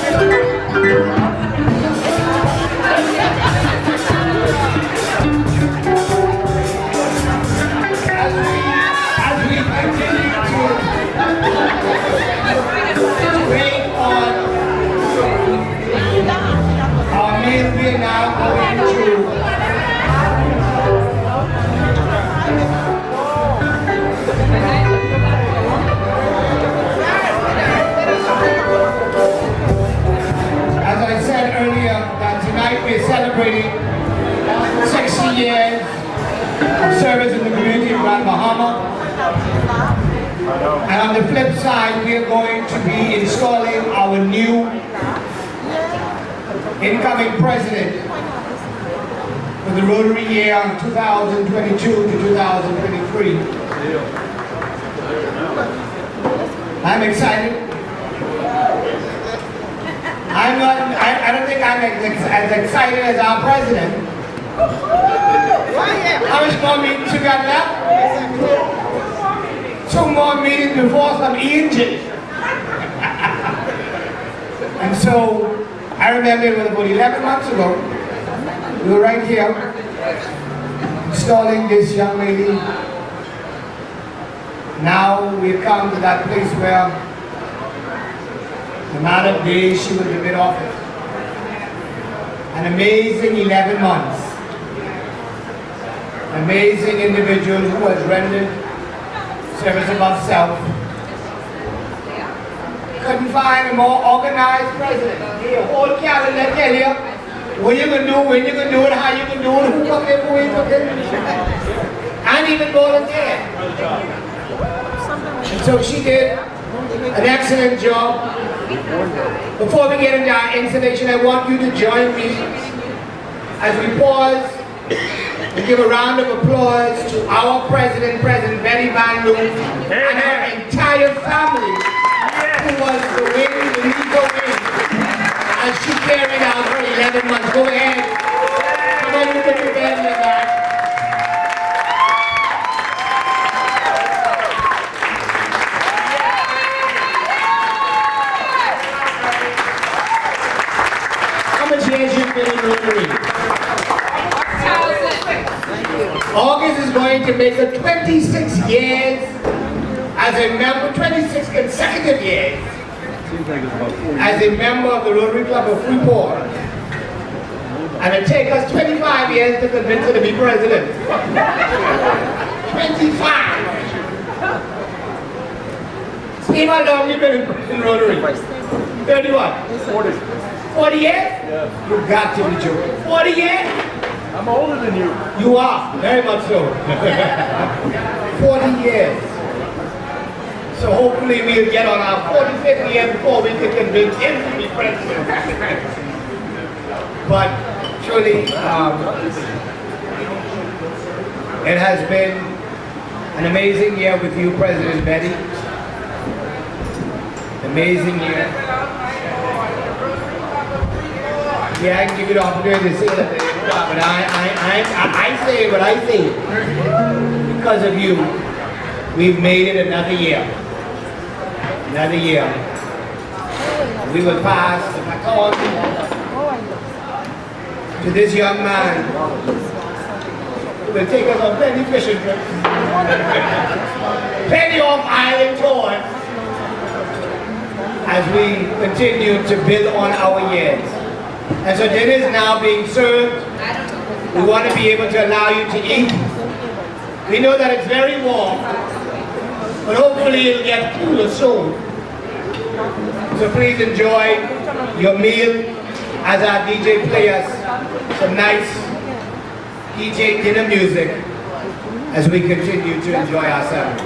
And on the flip side, we are going to be installing our new incoming president for the Rotary year 2022 to 2023. I'm excited. I don't think I'm as excited as our president. How much more meetings you got left? 2 more meetings before some ENG. And so, I remember it was about 11 months ago, we were right here, installing this young lady. Now we've come to that place where the amount of days she was in office. An amazing 11 months. An amazing individual who has rendered service above self. Couldn't find a more organized president. The whole calendar tell you what you can do, when you can do it, how you can do it, who come in, who ain't coming. And even volunteer. And so she did an excellent job. Before we get into our installation, I want you to join me as we pause and give a round of applause to our President Betty Van Loon, and her entire family, who was the wing, the legal wing, as she carried out her 11 months. Go ahead. Come on, you can be better than that. How much years you been in Rotary? August is going to make it 26 years as a member, 26 consecutive years as a member of the Rotary Club of Freeport. And it take us 25 years to convince her to be president. 25! Steve, how long you been in Rotary? 31? 40. 40 years? Yeah. You got to be joking. 40 years? I'm older than you. You are, very much so. 40 years. So hopefully we'll get on our 45th year before we can convince him to be president. But truly, it has been an amazing year with you, President Betty. Amazing year. Yeah, I can give you the opportunity to say that, but I say what I say. Because of you, we've made it another year. Another year. We will pass the baton to this young man who will take us on plenty fishing trips, plenty off island tours, as we continue to build on our years. And so dinner is now being served. We want to be able to allow you to eat. We know that it's very warm, but hopefully it'll get cooler soon. So please enjoy your meal as our DJ plays us some nice DJ dinner music as we continue to enjoy ourselves.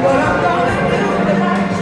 What I'm gonna do tonight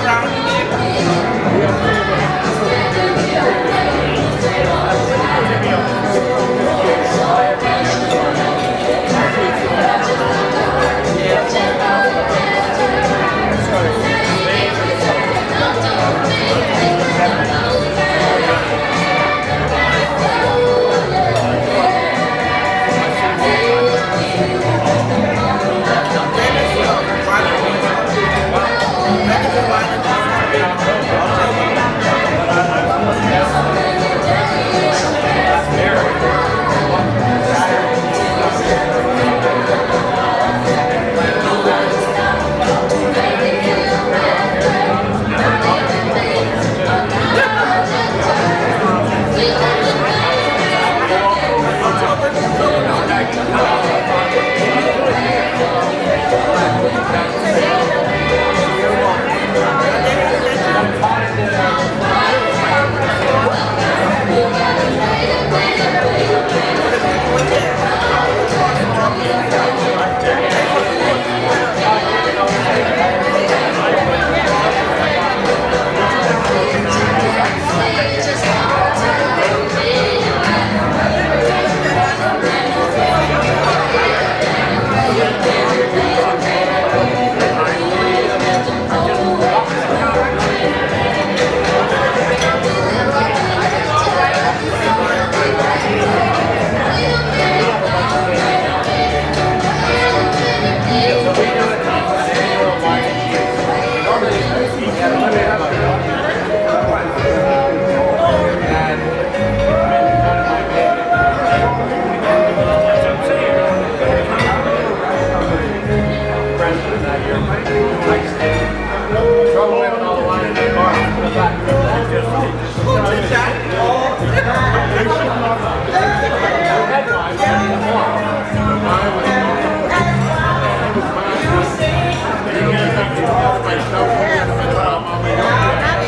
Thank you.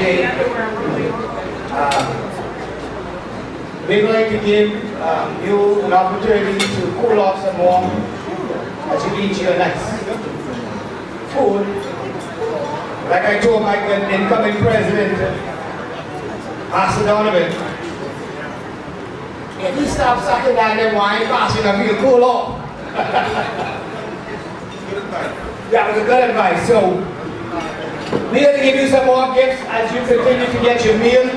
today. We're going to give you an opportunity to cool off some more as you eat your nice food. Like I told my good incoming president, Pastor Donovan, if you stop sucking down them wine fast enough, you'll cool off. That was a good advice. So, we're going to give you some more gifts as you continue to get your meal.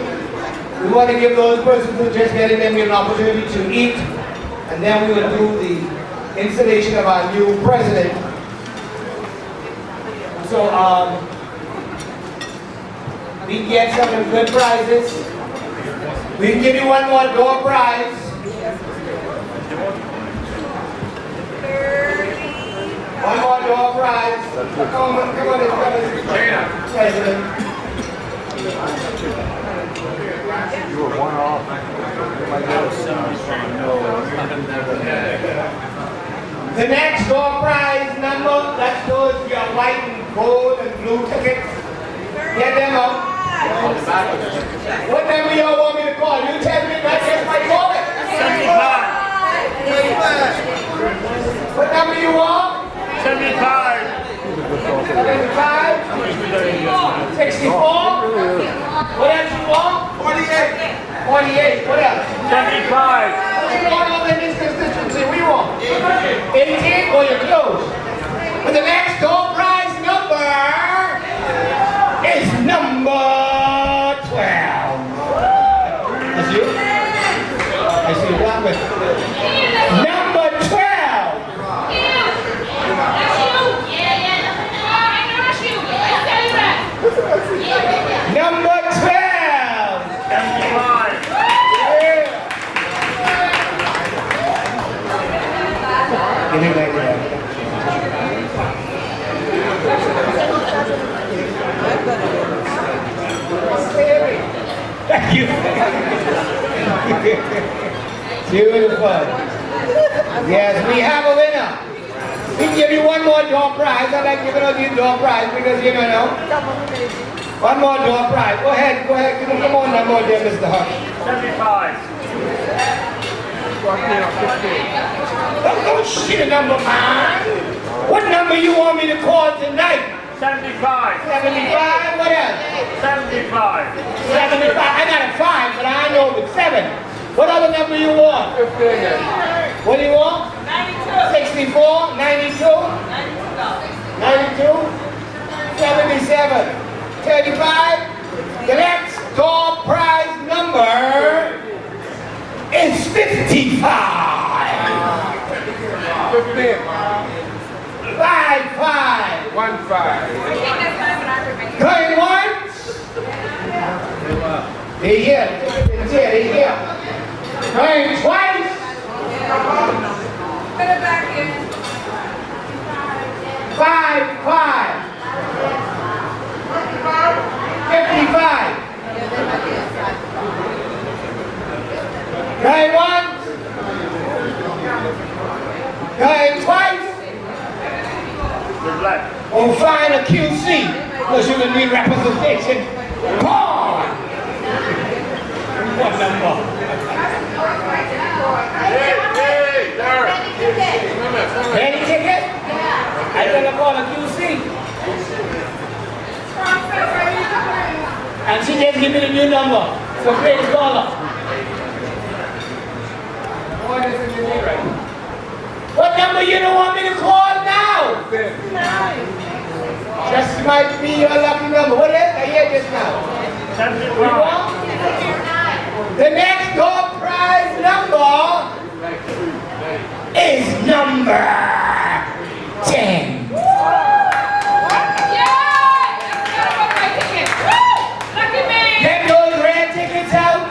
We want to give those persons who are just getting their meal an opportunity to eat. And then we will do the installation of our new president. So, we get some good prizes. We can give you one more door prize. One more door prize. Come on, President. You were one off. The next door prize number, that's those your white and gold and blue tickets. Get them up. What number y'all want me to call? You tell me, not just my call it. 75. What number you want? 75. 75? 64? What else you want? 48. 48. What else? 75. What you want over in this constituency? We want 18 or you're close. But the next door prize number is number 12. That's you? I see you laughing. Number 12. Number 12. 75. Give me back there. Thank you. Beautiful. Yes, we have a winner. We can give you one more door prize. I like giving out these door prize because you know. One more door prize. Go ahead. Come on, one more there, Mr. Hunt. 75. Don't shit a number, man. What number you want me to call tonight? 75. 75? What else? 75. 75. I got a 5, but I know it's 7. What other number you want? 15. What do you want? 64, 92, 92, 77, 35. The next door prize number is 55. 15. 5. 15. Going once. They here. Going twice. Put it back in. 5. 55. Going once. Going twice. Or find a QC, because you can need representation. Paul! What number? Any ticket? I gonna call a QC. And she just give me the new number. So please call her. What number you don't want me to call now? Just might be your lucky number. What is it? I hear this now. The next door prize number is number 10. Get those red tickets out.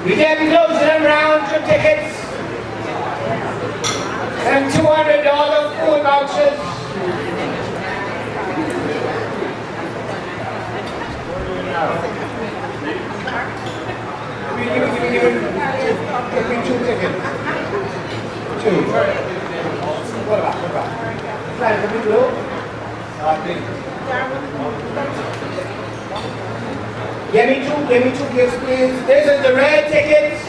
We get those round trip tickets and $200 food vouchers. Give me two gifts, please. This is the red tickets.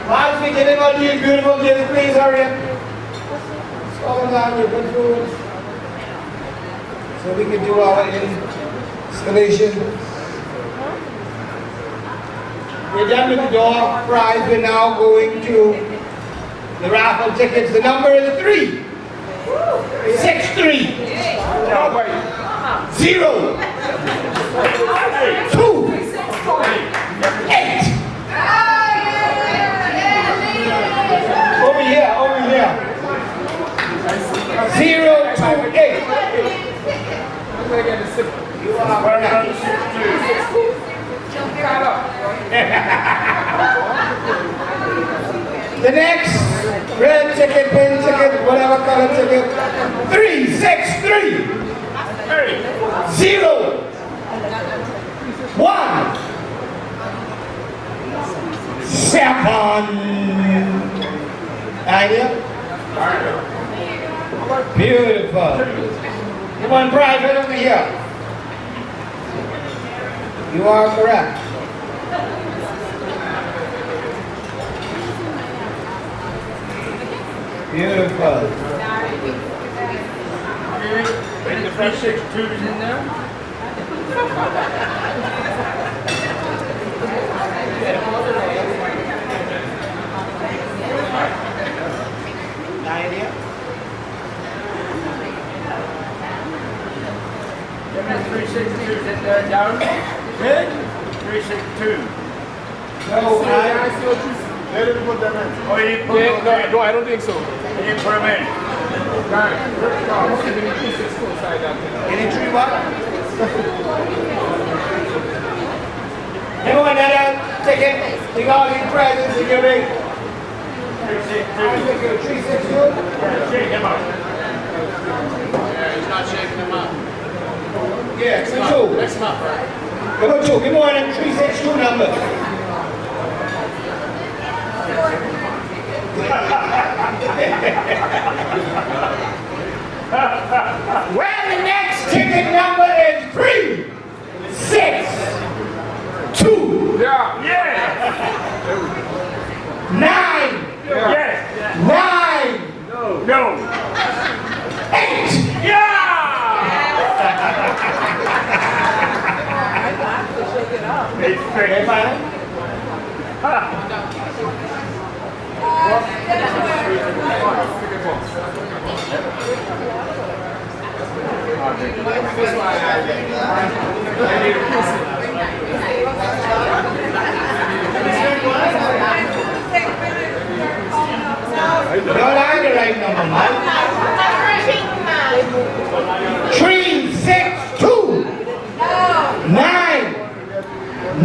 Whilst we giving all these beautiful gifts, please hurry up. Scroll down your good food. So we can do our installation. We're done with the door prize. We're now going to the raffle tickets. The number is 3. 6 3 0 2 8. Over here, over here. 0 2 8. You are correct. The next red ticket, pink ticket, whatever color ticket. 3 6 3 0 1 7. Idea? Beautiful. Come on, private over here. You are correct. Beautiful. Bring the 362s in there. Idea? Give me 362s in there, down. Good? 362. No, Where did you put them in? Oh, you didn't put them in? No, I don't think so. You didn't put them in? Any tree what? Anyone that ticket? You got any presents to give me? 362. 362? Yeah, shake him up. Yeah, he's not shaking them up. Yeah, 2. Mix them up, right? Come on, 2. Give me one of them 362 numbers. Well, the next ticket number is 3 6 2 Yeah. Yeah! 9 Yes! 9 No! 8. Yeah! It's fixed. Don't I the right number, man? 3 6 2 9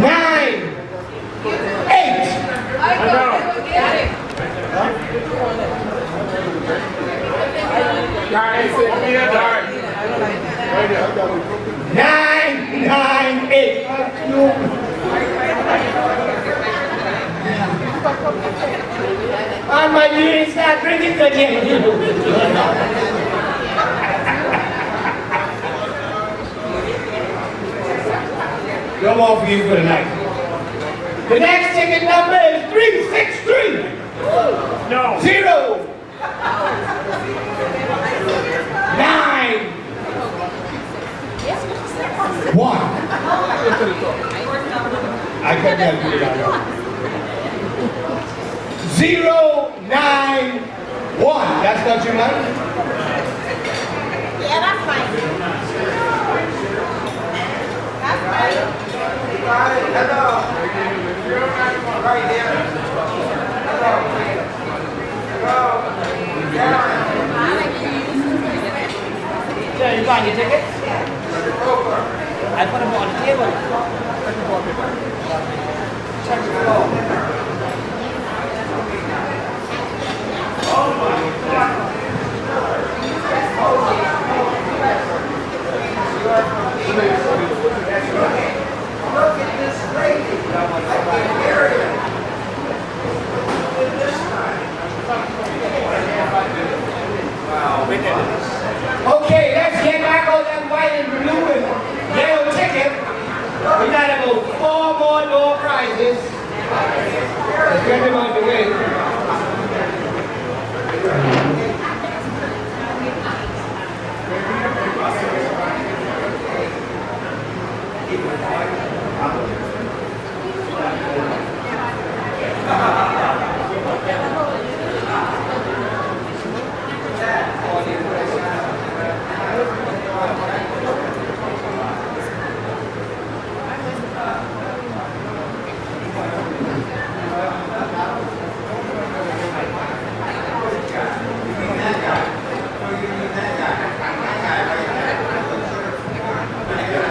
9 8. Nine, 9 8. On my knees, start drinking again. No more for you for tonight. The next ticket number is 363. No! 0 9 1. I couldn't help you that. 0 9 1. That's not your money? Yeah, that's fine. That's fine. Hello. Right there. Hello. You got your tickets? I put them on the table. Check the floor. Look at this gravy. Okay, let's get in blue and yellow ticket, we got about 4 more door prizes. Let's get them on the way.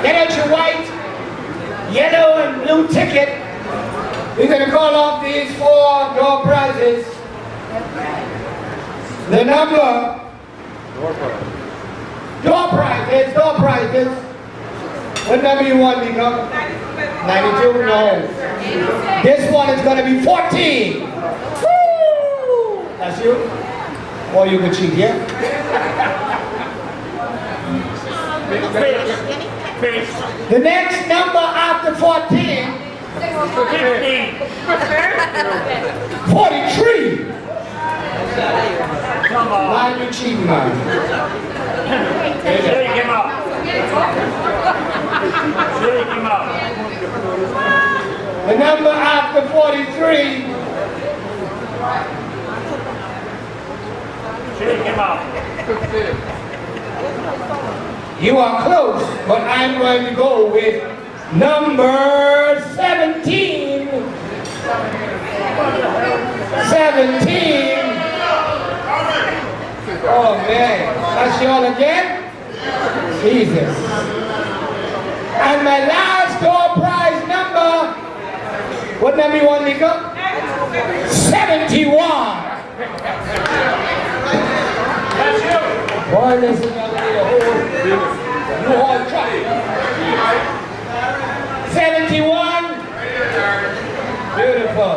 Get out your white, yellow, and blue ticket. We're going to call off these 4 door prizes. The number, door prizes. What number you want, Nico? 92? No. This one is going to be 14. Woo! That's you? Or you can cheat, yeah? The next number after 14, 43. Come on. Why are you cheating, man? Shake him up. Shake him up. The number after 43, Shake him up. you are close, but I'm going to go with number 17. 17. Oh man, that's y'all again? Jesus. And my last door prize number, what number you want, Nico? 71. That's you. Boy, listen, young lady, you hold track. 71. Beautiful.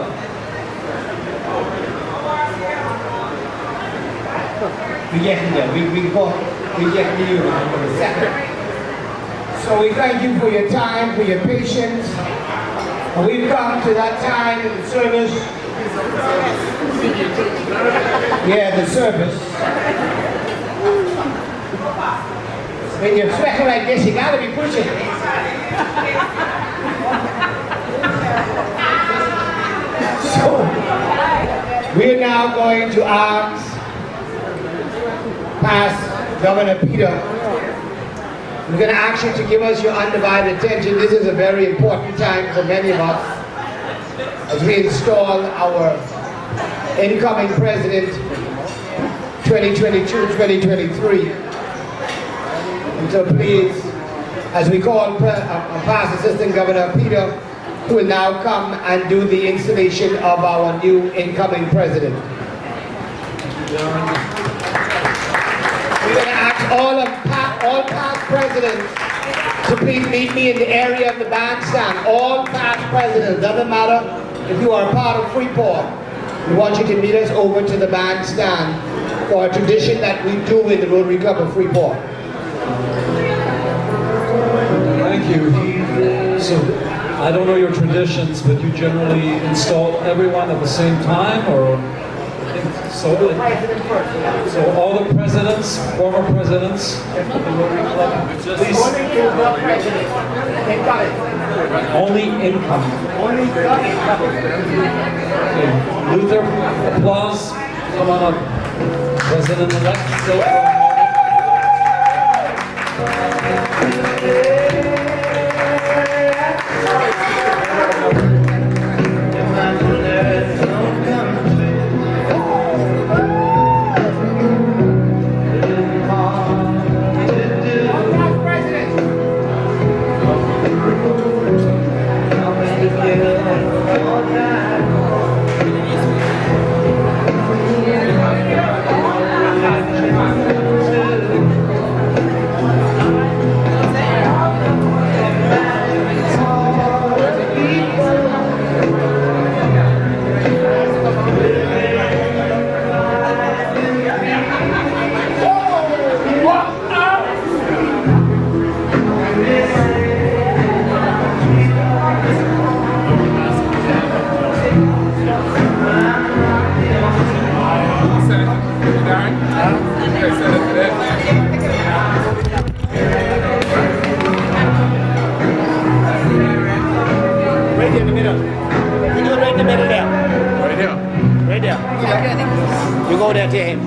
We getting there. We get to you now for the second. So we thank you for your time, for your patience. And we've come to that time in the service. Yeah, the service. When you're sweating like this, you gotta be pushing. So, we're now going to ask past Governor Peter. We're going to ask you to give us your undivided attention. This is a very important time for many of us as we install our incoming president 2022-2023. And so please, as we call past Assistant Governor Peter, who will now come and do the installation of our new incoming president. We're going to ask all past presidents to please meet me in the area of the bandstand. All past presidents, doesn't matter if you are a part of Freeport. We want you to meet us over to the bandstand for a tradition that we do in the Rotary Club of Freeport. Thank you. So, I don't know your traditions, but you generally install everyone at the same time, or? So all the presidents, former presidents of the Rotary Club, please. Only incoming. Okay. Luther, applause. Come on up. President-elect.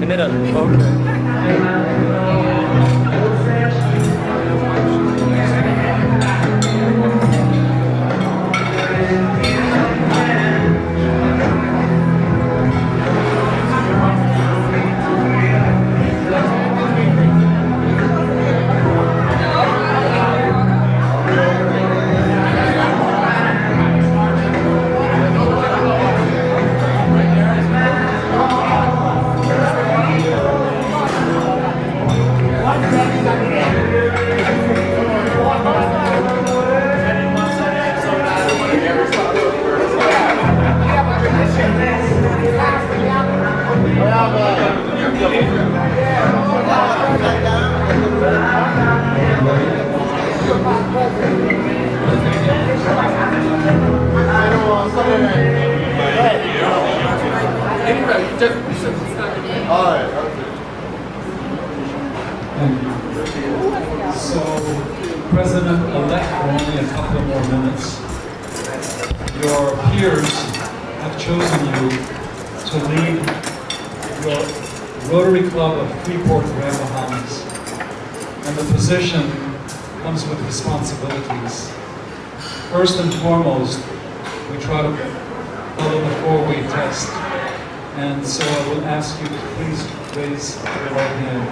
middle. So, President-elect, for only a couple more minutes, your peers have chosen you to lead your Rotary Club of Freeport, Bahamas. And the position comes with responsibilities. First and foremost, we try to follow the four-way test. And so I will ask you to please raise your right hand.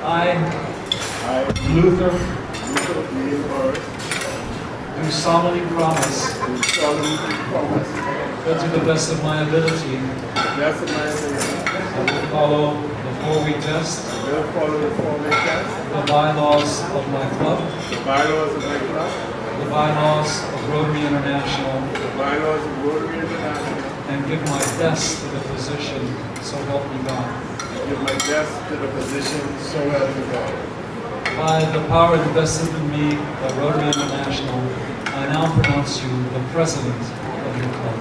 I, Luther, do solemnly promise that to the best of my ability, I will follow the four-way test, the bylaws of my club, the bylaws of Rotary International, and give my best to the position, so help me God. Give my best to the position, so help me God. By the power invested in me by Rotary International, I now pronounce you the president of your club.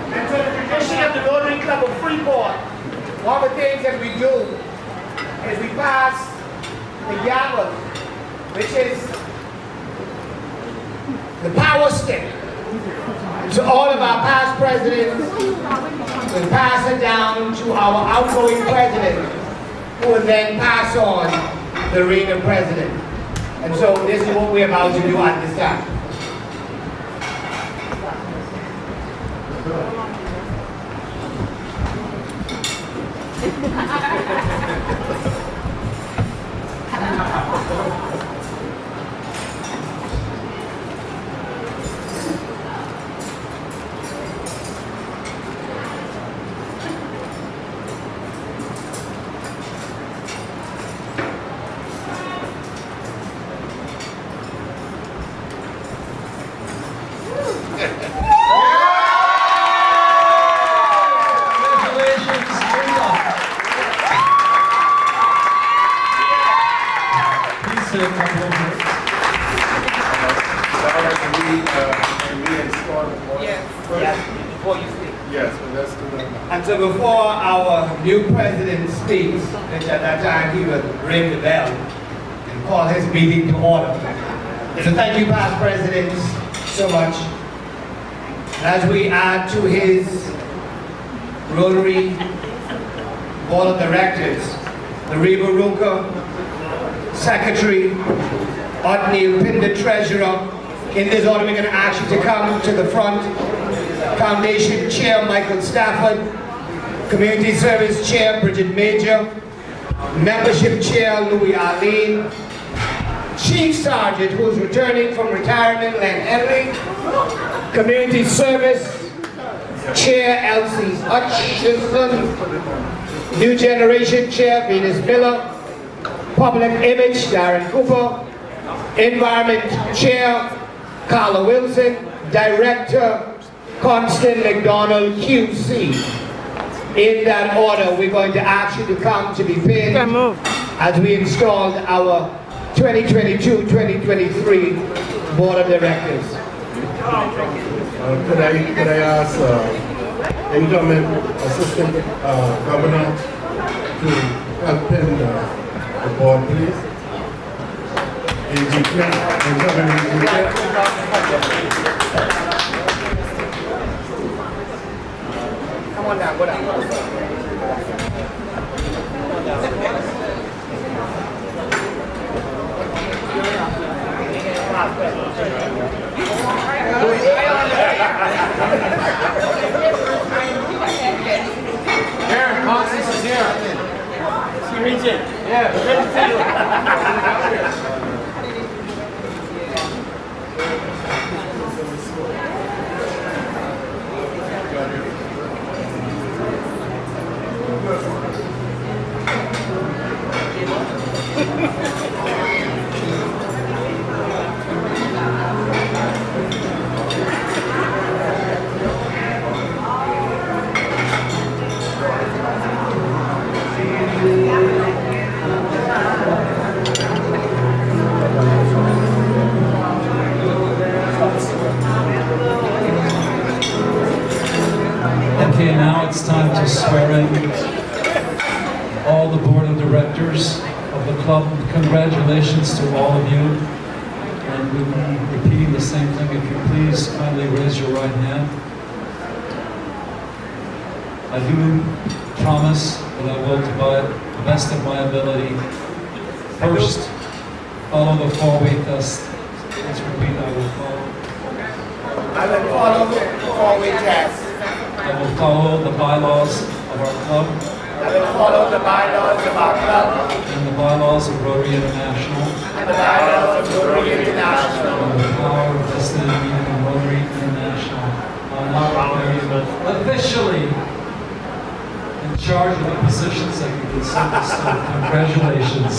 And so the tradition of the Rotary Club of Freeport, one of the things that we do is we pass the gavel, which is the power stick, to all of our past presidents. We pass it down to our outgoing president, who will then pass on the ring of president. And so this is what we're about to do at this time. And so before our new president speaks, which at that time he would ring the bell and call his meeting to order. So thank you, past presidents, so much. As we add to his Rotary Board of Directors, the Reva Ruka, Secretary, Otniel Pinder, Treasurer. In this order, we're going to ask you to come to the front. Foundation Chair, Michael Stafford. Community Service Chair, Bridget Major. Membership Chair, Louis Arlene. Chief Sergeant, who's returning from retirement, Len Henry. Community Service Chair, Elsie Hutchinson. New Generation Chair, Venus Miller. Public Image, Darren Cooper. Environment Chair, Carla Wilson. Director, Constant McDonald QC. In that order, we're going to ask you to come to be pinned as we installed our 2022-2023 Board of Directors. Could I ask Incoming Assistant Governor to help pin the board, please? AG3, Incoming AG3. Come on down, go down. Karen, Constance is here. She reads it. Yeah, good to see you. Okay, now it's time to swear in all the board of directors of the club. Congratulations to all of you. And we'll be repeating the same thing. If you please kindly raise your right hand. I do promise that I will, to the best of my ability, first follow the four-way test. Let's repeat, I will follow. I will follow the four-way test. I will follow the bylaws of our club I will follow the bylaws of our club and the bylaws of Rotary International and the bylaws of Rotary International. and the power vested in me from Rotary International. I now declare you officially in charge of the positions that you can send us to. Congratulations.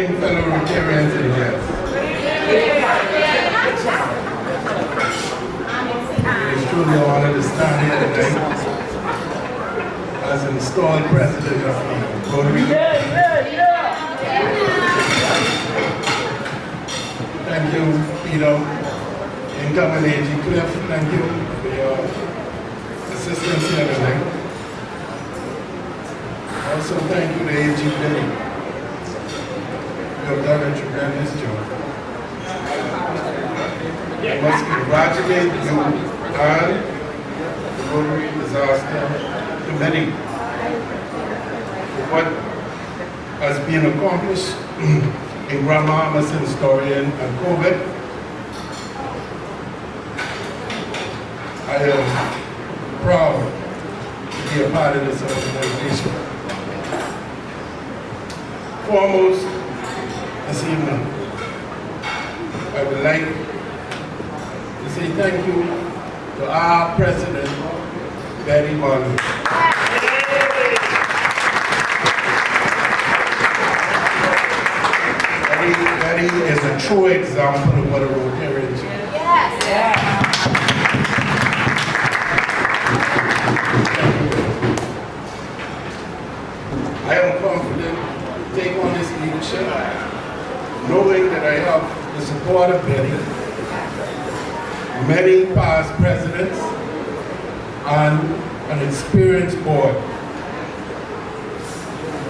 evening, fellow Rotarians and guests. It is truly an honor to stand here tonight as installed president of the Rotary. Thank you, Peter, incoming AG Cliff. Thank you for your assistance here tonight. Also, thank you to AG Billy. You have done a tremendous job. I must congratulate you and the Rotary Disaster Committee for what has been accomplished in Grandma Emerson's story and COVID. I am proud to be a part of this organization. Foremost, this evening, I would like to say thank you to our president, Betty Marley. Betty is a true example of what a Rotarian is. I am confident to take on this leadership, knowing that I have the support of Betty, many past presidents, and an experienced board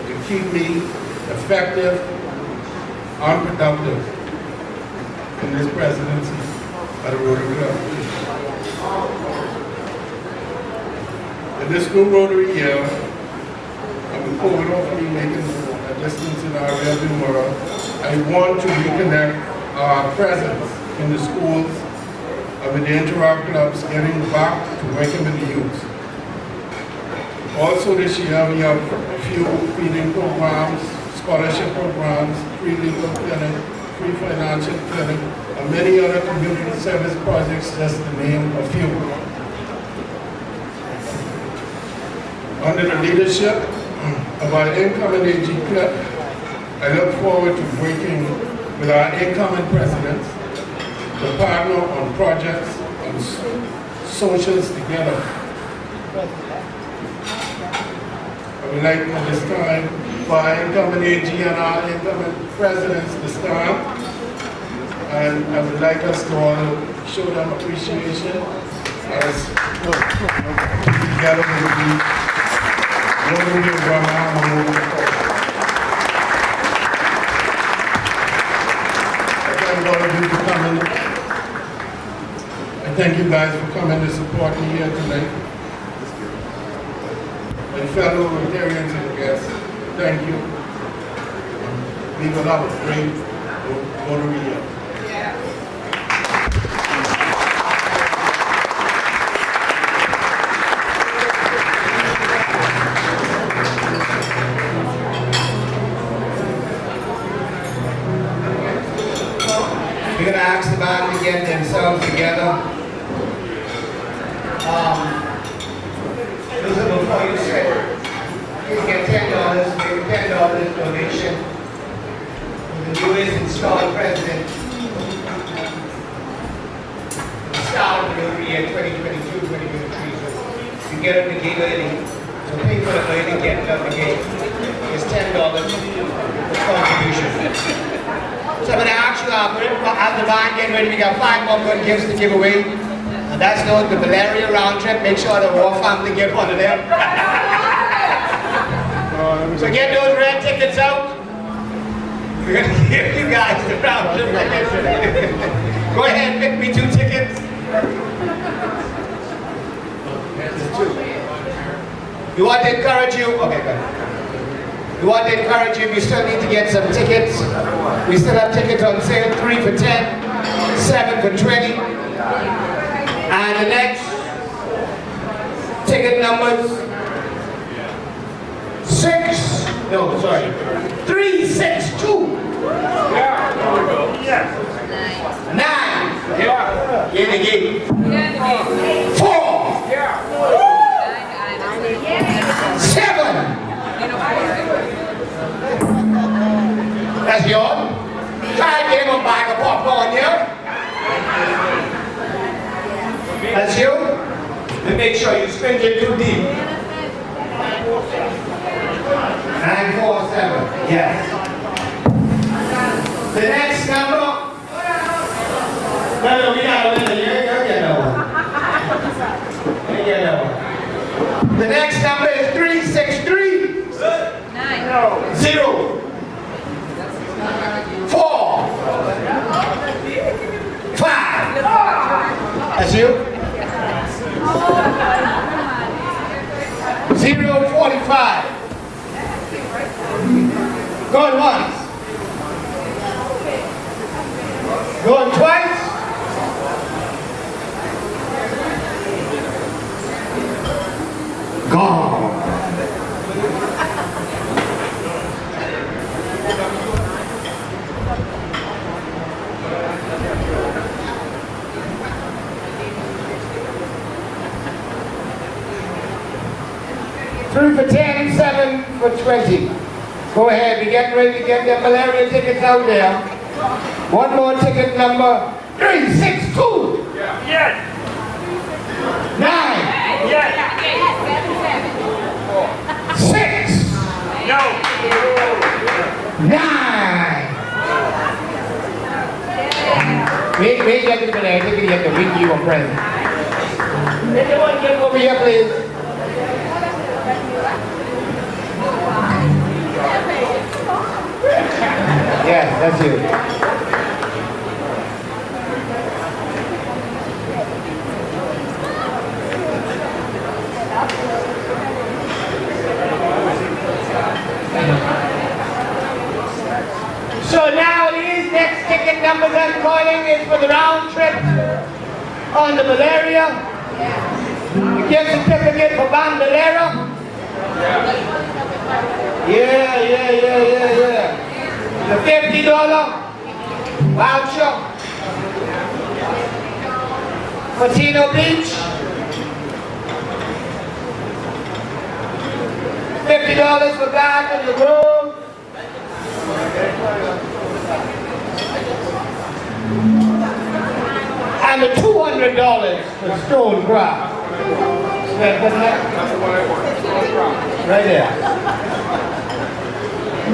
to keep me effective and productive in this presidency at the Rotary Club. In this new Rotary year, and before we hopefully making a distance in our rearview mirror, I want to reconnect our presence in the schools and with the inter-art clubs, getting back to working with the youth. Also this year, we have a few feeding programs, scholarship programs, free legal clinic, free financial clinic, and many other community service projects, just to name a few. Under the leadership of our incoming AG Clip, I look forward to working with our incoming presidents to partner on projects and socials together. I would like at this time for our incoming AG and our incoming presidents to stand, and I would like us to all show them appreciation as together with the Rotary and Grandma moving forward. I thank all of you for coming. I thank you guys for coming to support me here tonight. And fellow Rotarians and guests, thank you. We will have a great Rotary year. We're going to ask the band to get themselves together. Listen, before you say, you get $10, maybe $10 donation. The newest installed president. Start of the Rotary year 2022, 2023. So you get up the gate early. So pay for the early, get up the gate. It's $10 contribution. So I'm going to ask you, as the band getting ready, we got 5 more good gifts to give away. And that's known the malaria round trip. Make sure the War family get one of them. So get those red tickets out. We're going to give you guys the round trip tickets. Go ahead, pick me 2 tickets. You want to encourage you? Okay, good. We want to encourage you, we still need to get some tickets. We still have tickets on sale, 3 for $10, 7 for $20. And the next ticket numbers, 362. Yes. 9. Yeah. In the gate. 4. Yeah. 7. That's yours. Try to give him a bag of popcorn here. That's you. And make sure you spin it too deep. 947. Yes. The next number. No, we got a little. You ain't gonna get no one. You ain't get no one. The next number is 363. 0. 4. 5. That's you. 045. Going once. Going twice. Gone. Three for 10, 7 for 20. Go ahead, we're getting ready to get the malaria tickets out there. One more ticket, number 362. Yes. 9. Yes. 6. No. 9. We get the malaria ticket, you have to read you a present. Anyone get over here, please? Yes, that's you. So now these next ticket numbers I'm calling is for the round trip on the malaria. You get certificate for Bandolera. Yeah. The $50 voucher for Tino Beach. $50 for Banquet in the Grove. And the $200 for Stone Crab. Right there.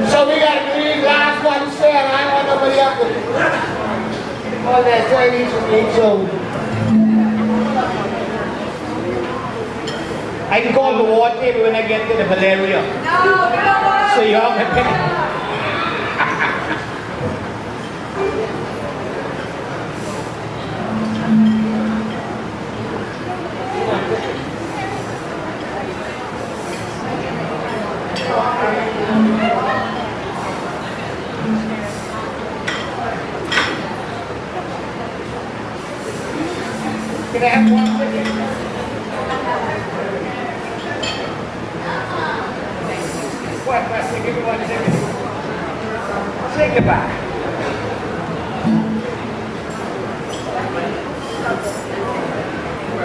So we got to do these last ones there, and I want nobody else to all that Chinese from me, so I can call the war table when I get to the malaria. No. So y'all can pick it. Can I have one ticket? What? Give me one ticket. Take it back.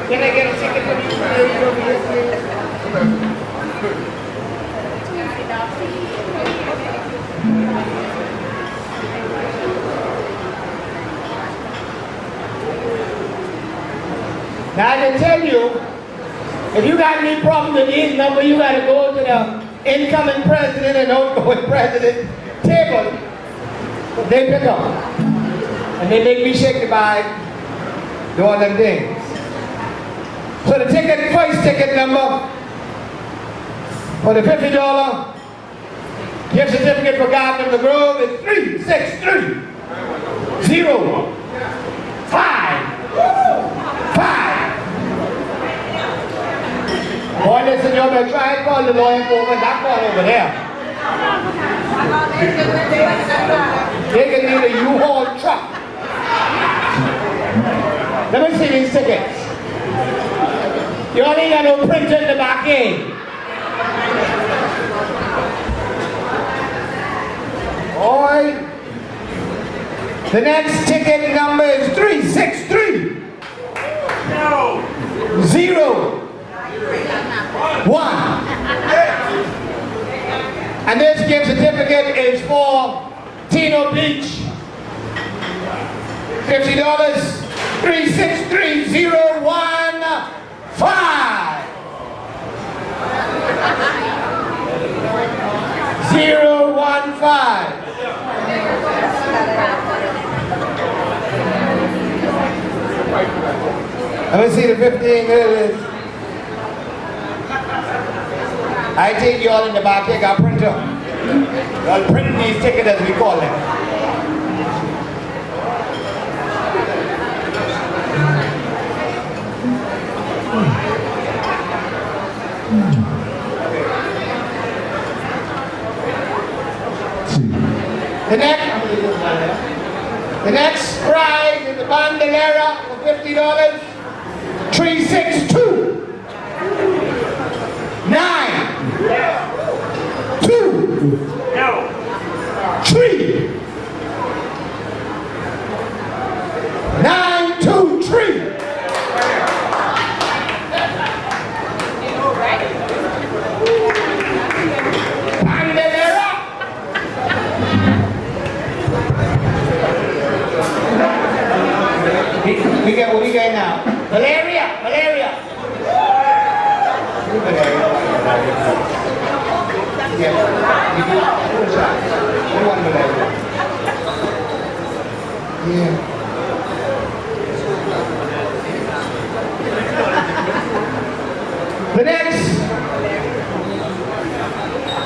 Can I get a ticket from you? Now I can tell you, if you got any problem with these numbers, you got to go to the incoming president and outgoing president table. They pick up. And they make me shake the bag, do all them things. So the ticket, first ticket number for the $50 gift certificate for Garden of the Grove is 363 0 5 5. Boy, listen, you better try and call the lawyer over, not call over there. They can need a U-Haul truck. Let me see these tickets. You only got no printer in the back end. Boy, the next ticket number is 363 0 1. And this gift certificate is for $10. Tino Beach, $50. 363015. 015. Let me see the 15. There it is. I take you all in the back here, got printer. I'll print these tickets as we call them. The next prize is the bandolera for $50. 362 9 2 3 9 2 3. Bandolera. We get what we got now. Valeria. The next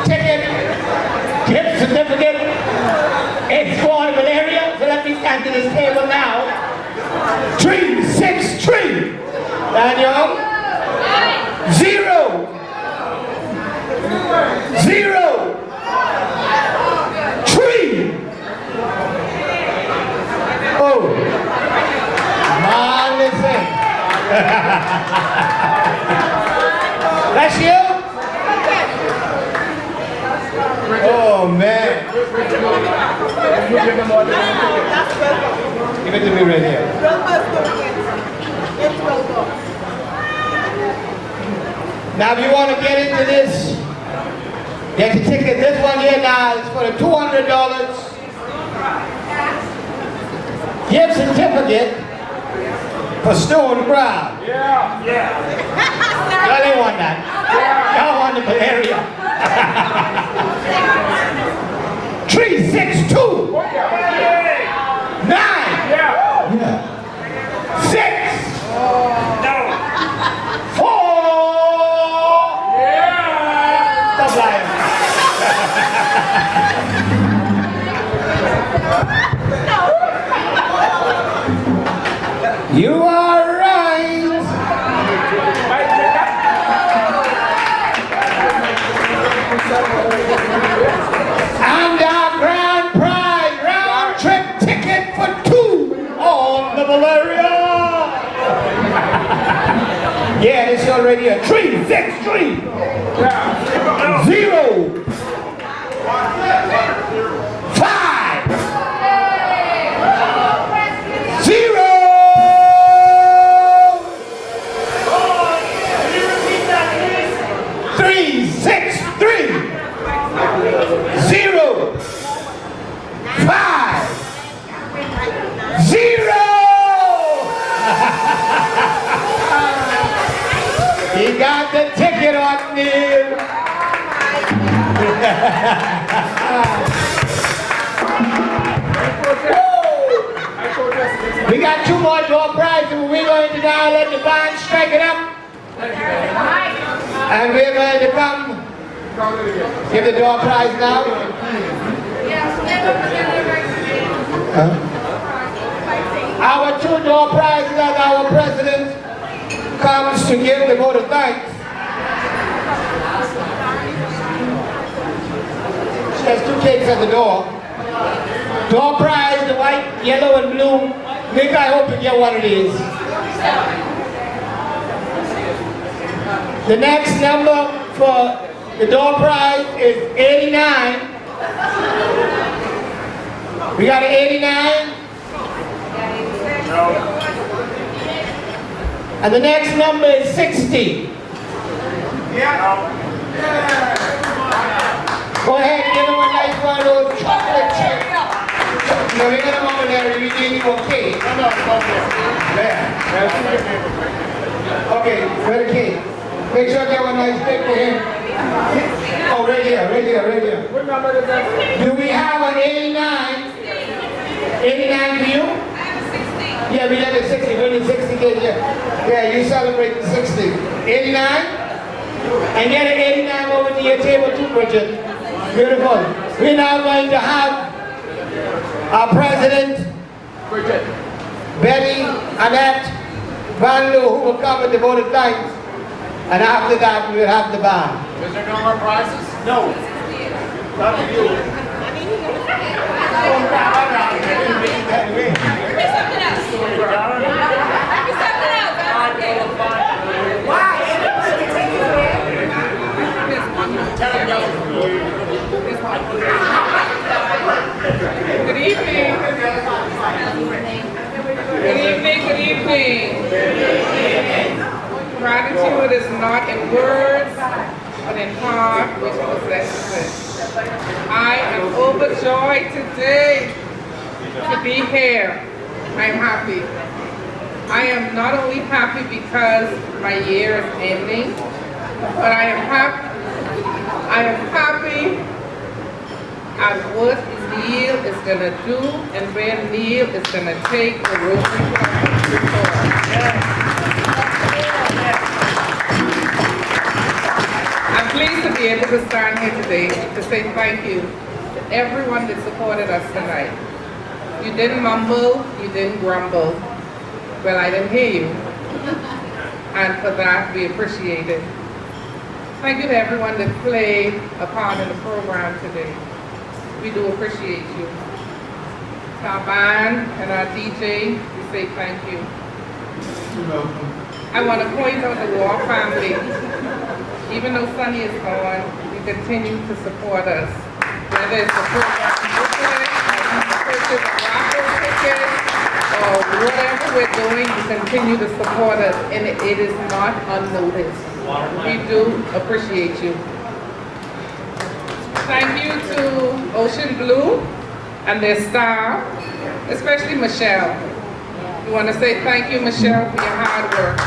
ticket, gift certificate, it's for Valeria, so let me stand to this table now. 363. Daniel. 0 0 3. Oh, man, listen. That's you? Oh, man. Give it to me right here. Now, if you want to get into this, get your ticket. This one here now is for the $200 gift certificate for Stone Crowd. Yeah. Y'all ain't want that. Y'all want the Valeria. 362 9 6 4. Stop lying. You are right. And our grand prize round trip ticket for 2 on the Valeria. Yeah, it's already a 363 0 5 0 363 0 5 0. He got the ticket on me. We got 2 more door prizes. We're going to now let the band strike it up. And we're going to come give the door prize now. Our 2 door prizes as our president comes to give the vote of thanks. There's 2 cakes at the door. Door prize, the white, yellow, and blue. Nick, I hope you get one of these. The next number for the door prize is 89. We got an 89? And the next number is 60. Go ahead and give him a nice one of those chocolate chips. So we're gonna momentarily redeem you okay. No, there. Okay, where the king? Make sure I get one nice pic for him. Oh, right here. What number is that? Do we have an 89? 89 for you? Yeah, we got a 60. We need 60 kids here. Yeah, you celebrate the 60. 89? And get an 89 over to your table too, Bridget. Beautiful. We're now going to have our president, Bridget. Betty Annette Van Loo, who will come at the voted times. And after that, we will have the band. Is there no more prizes? No. Not for you. Good evening. Good evening. Gratitude is not in words, but in heart, which possesses it. I am overjoyed today to be here. I am happy. I am not only happy because my year is ending, but I am happy at what Neil is going to do and where Neil is going to take the Rotary Club forward. I'm pleased to be able to stand here today to say thank you to everyone that supported us tonight. You didn't mumble, you didn't grumble. Well, I didn't hear you. And for that, we appreciate it. Thank you to everyone that played a part in the program today. We do appreciate you. To our band and our DJ, we say thank you. I want to point out the War family. Even though Sunny is gone, you continue to support us. Whether it's the program booklet, purchase a raffle ticket, or whatever we're doing, you continue to support us, and it is not unnoticed. We do appreciate you. Thank you to Ocean Blue and their staff, especially Michelle. We want to say thank you, Michelle, for your hard work.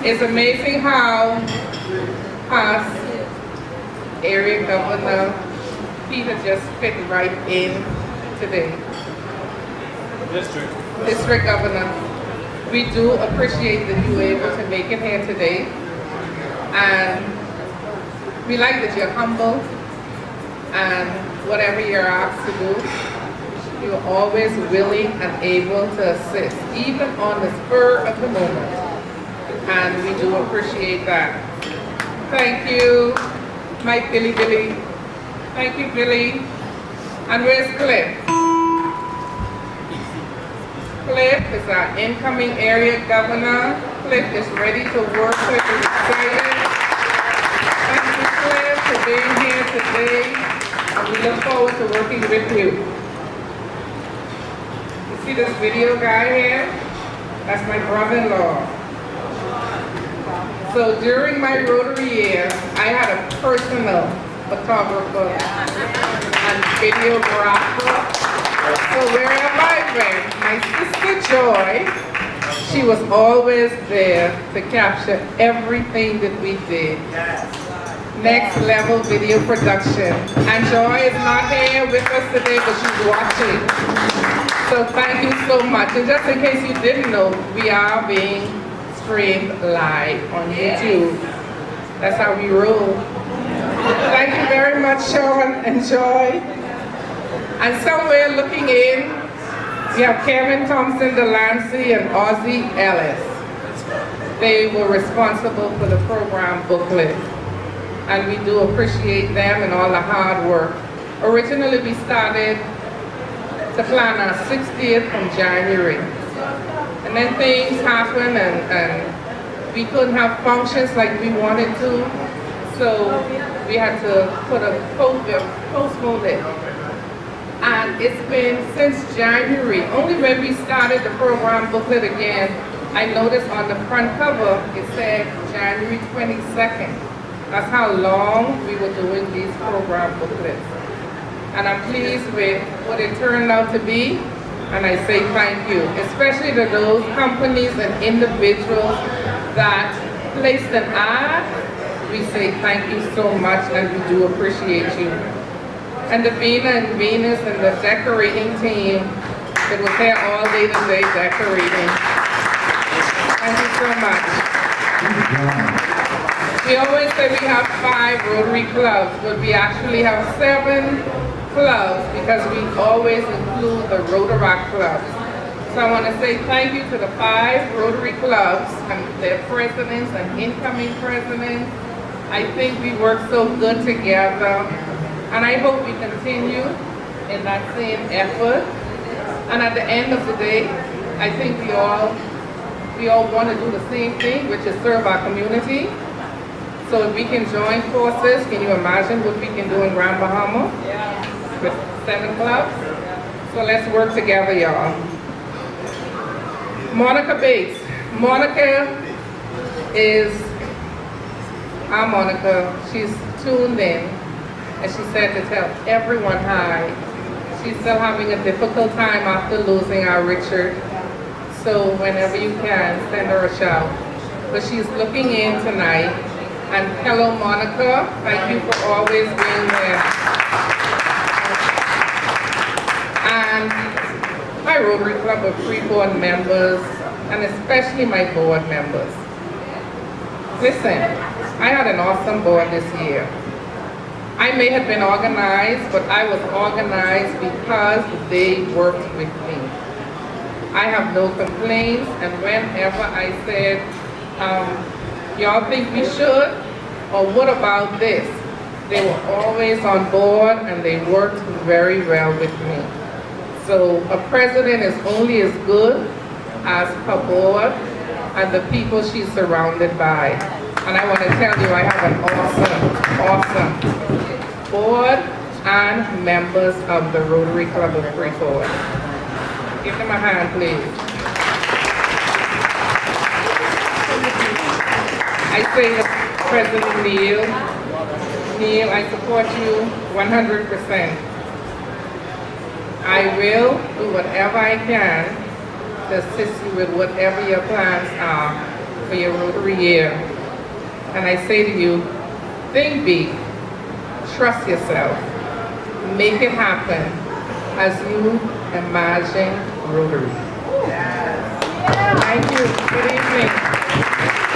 It's amazing how past area governor Peter just fit right in today. District governor, we do appreciate that you were able to make it here today. And we like that you're humble and whatever you're asked to do, you're always willing and able to assist, even on the spur of the moment. And we do appreciate that. Thank you, my Billy. Thank you, Billy. And where's Cliff? Cliff is our incoming area governor. Cliff is ready to work. Cliff is excited. Thank you, Cliff, for being here today. And we look forward to working with you. You see this video guy here? That's my brother-in-law. So during my Rotary year, I had a personal photographer and videographer. So wherever I went, my sister Joy, she was always there to capture everything that we did. Next level video production. And Joy is not here with us today, but she's watching. So thank you so much. And just in case you didn't know, we are being streamed live on YouTube. That's how we roll. Thank you very much, Sean and Joy. And somewhere looking in, we have Kevin Thompson, Delancey, and Ozzie Ellis. They were responsible for the program booklet. And we do appreciate them and all the hard work. Originally, we started to plan our 60th from January. And then things happened and we couldn't have functions like we wanted to. So we had to postpone it. And it's been since January. Only when we started the program booklet again, I noticed on the front cover, it said January 22nd. That's how long we were doing these program booklets. And I'm pleased with what it turned out to be, and I say thank you, especially to those companies and individuals that placed an ad. We say thank you so much, and we do appreciate you. And the Vina and Venus and the decorating team that was here all day today decorating. Thank you so much. We always say we have 5 Rotary clubs, but we actually have 7 clubs because we always include the Rotaract clubs. So I want to say thank you to the 5 Rotary clubs and their presidents and incoming presidents. I think we work so good together, and I hope we continue in that same effort. And at the end of the day, I think we all want to do the same thing, which is serve our community. So if we can join forces, can you imagine what we can do in Grand Bahama with 7 clubs? So let's work together, y'all. Monica Bates. Monica is our Monica. She's tuned in, and she said to tell everyone hi. She's still having a difficult time after losing our Richard. So whenever you can, send her a shout. But she's looking in tonight. And hello, Monica. Thank you for always being there. And my Rotary Club of Freeport members, and especially my board members. Listen, I had an awesome board this year. I may have been organized, but I was organized because they worked with me. I have no complaints, and whenever I said, y'all think we should, or what about this? They were always on board, and they worked very well with me. So a president is only as good as her board and the people she's surrounded by. And I want to tell you, I have an awesome board and members of the Rotary Club of Freeport. Give them a hand, please. I say to President Neil, I support you 100%. I will do whatever I can to assist you with whatever your plans are for your Rotary year. And I say to you, think big, trust yourself, make it happen as you imagine Rotary. Thank you. Good evening.